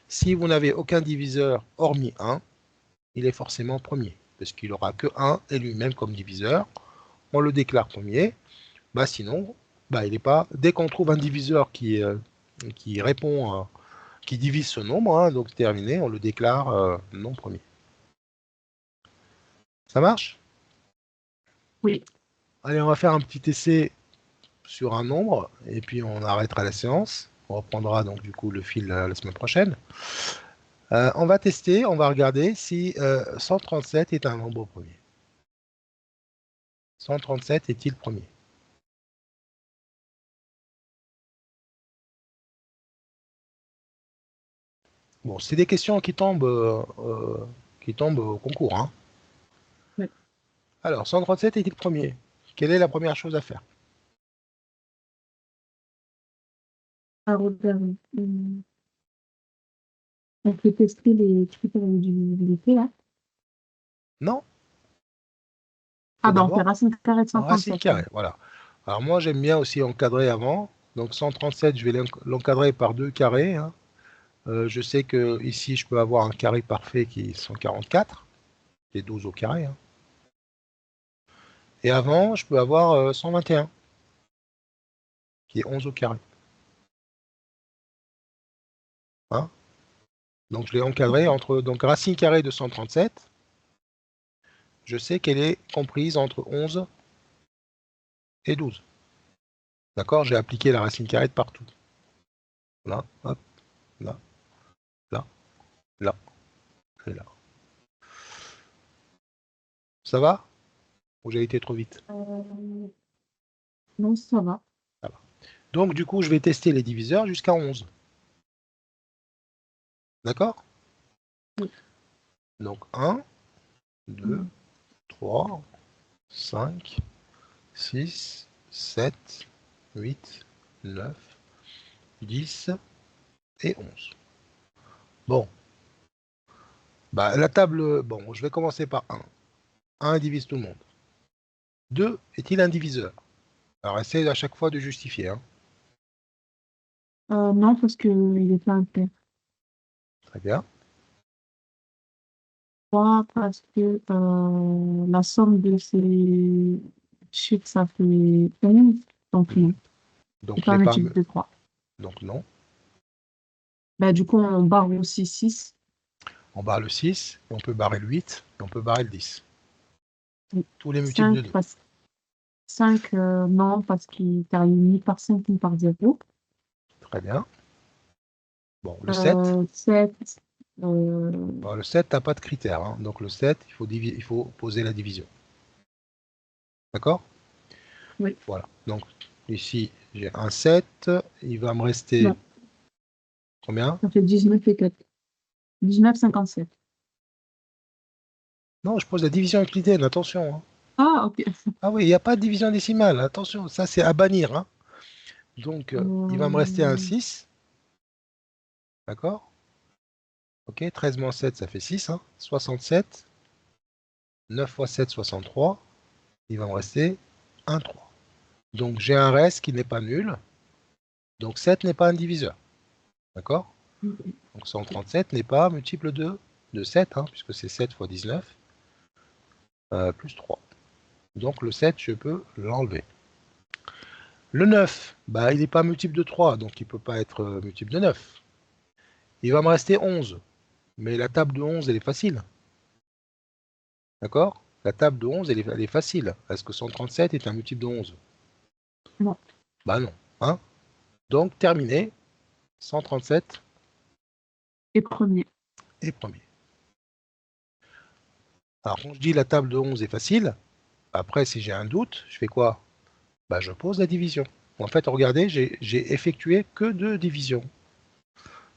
Si vous n'avez aucun diviseur hormis 1, il est forcément premier, parce qu'il n'aura que 1 et lui-même comme diviseur. On le déclare premier. Bah sinon, bah, il est pas. Dès qu'on trouve un diviseur qui répond, qui divise ce nombre, hein, donc terminé, on le déclare non premier. Ça marche? Oui. Allez, on va faire un petit essai sur un nombre, et puis on arrêtera la séance. On reprendra donc du coup le fil la semaine prochaine. On va tester, on va regarder si 137 est un nombre premier. 137 est-il premier? Bon, c'est des questions qui tombent au concours. Hein. Ouais. Alors, 137 est-il premier? Quelle est la première chose à faire? Regarde, on peut tester les critères d'éligibilité, là. Non, Ah faut ben, on fait d'abord racine carrée de racine 137. carrée. Voilà. Alors moi, j'aime bien aussi encadrer avant. Donc 137, je vais l'encadrer par 2 carrés. Hein. Je sais que ici, je peux avoir un carré parfait qui est 144, qui est 12 au carré. Hein. Et avant, je peux avoir 121, qui est 11 au carré. Hein. Donc je l'ai encadré entre donc racine carrée de 137. Je sais qu'elle est comprise entre 11 et 12. D'accord? J'ai appliqué la racine carrée de partout. Là, hop, là, là, là, et là. Ça va? Ou j'ai été trop vite? Non, ça va. Ça va. Donc du coup, je vais tester les diviseurs jusqu'à 11. D'accord? Oui. Donc 1, 2, 3, 5, 6, 7, 8, 9, 10 et 11. Bon, bah, la table, bon, je vais commencer par 1. 1 divise tout le monde. 2 est-il un diviseur? Alors essaye à chaque fois de justifier. Hein. Non, parce qu'il n'est pas impair. Très bien. 3, parce que la somme de ces chiffres, ça fait 11. Donc non, c'est Donc, pas un multiple de 3. Donc non. Bah, du coup, on barre aussi 6. On barre le 6, et on peut barrer le 8, et on peut barrer le 10. Tous les multiples 5, de 2. 5 non, parce qu'il termine ni par 5 ni par 0. Très bien. Bon, le 7. 7, Bon, le 7, t'as pas de critère. Hein. Donc le 7, il faut poser la division. D'accord? oui, Voilà. Donc ici, j'ai un 7. Il va me rester non, combien? ça fait 19 et 4. 19,57. Non, je pose la division euclidienne, attention. Hein. Ah, ok. Ah oui, il n'y a pas de division décimale, attention, ça c'est à bannir. Hein. Donc, il va me rester un 6. D'accord? Ok, 13 moins 7, ça fait 6. Hein. 67. 9 fois 7, 63. Il va me rester un 3. Donc j'ai un reste qui n'est pas nul. Donc 7 n'est pas un diviseur. D'accord? Donc 137 n'est pas multiple de 7, hein, puisque c'est 7 fois 19, plus 3. Donc le 7, je peux l'enlever. Le 9, bah, il n'est pas multiple de 3, donc il ne peut pas être multiple de 9. Il va me rester 11. Mais la table de 11, elle est facile. D'accord? La table de 11, elle est facile. Est-ce que 137 est un multiple de 11? Non. Bah non. Hein? Donc terminé. 137 Et premier. est premier. Alors quand je dis la table de 11 est facile, après si j'ai un doute, je fais quoi? Bah, je pose la division. En fait, regardez, j'ai effectué que 2 divisions.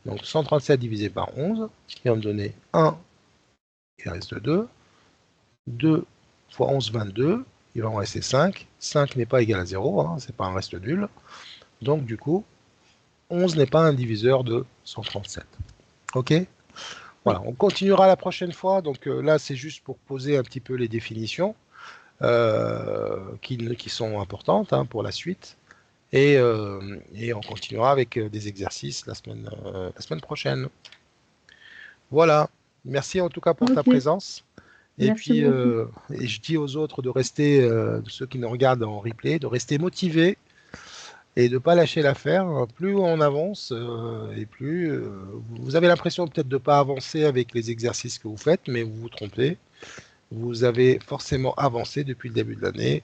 Donc 137 divisé par 11, qui va me donner 1, il reste 2. 2 fois 11, 22, il va en rester 5. 5 n'est pas égal à 0, hein, c'est pas un reste nul. Donc du coup, 11 n'est pas un diviseur de 137. Ok? Voilà, Oui. on continuera la prochaine fois. Donc là, c'est juste pour poser un petit peu les définitions qui sont importantes hein, pour la suite. Et on continuera avec des exercices la semaine prochaine. Voilà. Merci en tout cas pour ta Ok, présence. Et merci puis, beaucoup. et je dis aux autres de rester, ceux qui nous regardent en replay, de rester motivés et de ne pas lâcher l'affaire. Plus on avance, et plus vous avez l'impression peut-être de ne pas avancer avec les exercices que vous faites, mais vous vous trompez. Vous avez forcément avancé depuis le début de l'année.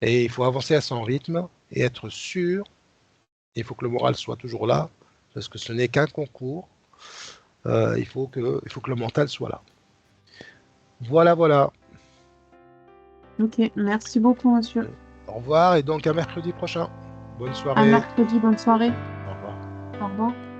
Et il faut avancer à son rythme et être sûr. Il faut que le moral soit toujours là, parce que ce n'est qu'un concours. Il faut que le mental soit là. Voilà, voilà. Ok, merci beaucoup, monsieur. Au revoir et donc à mercredi prochain. Bonne À soirée. mercredi, bonne soirée. Au revoir. Au revoir.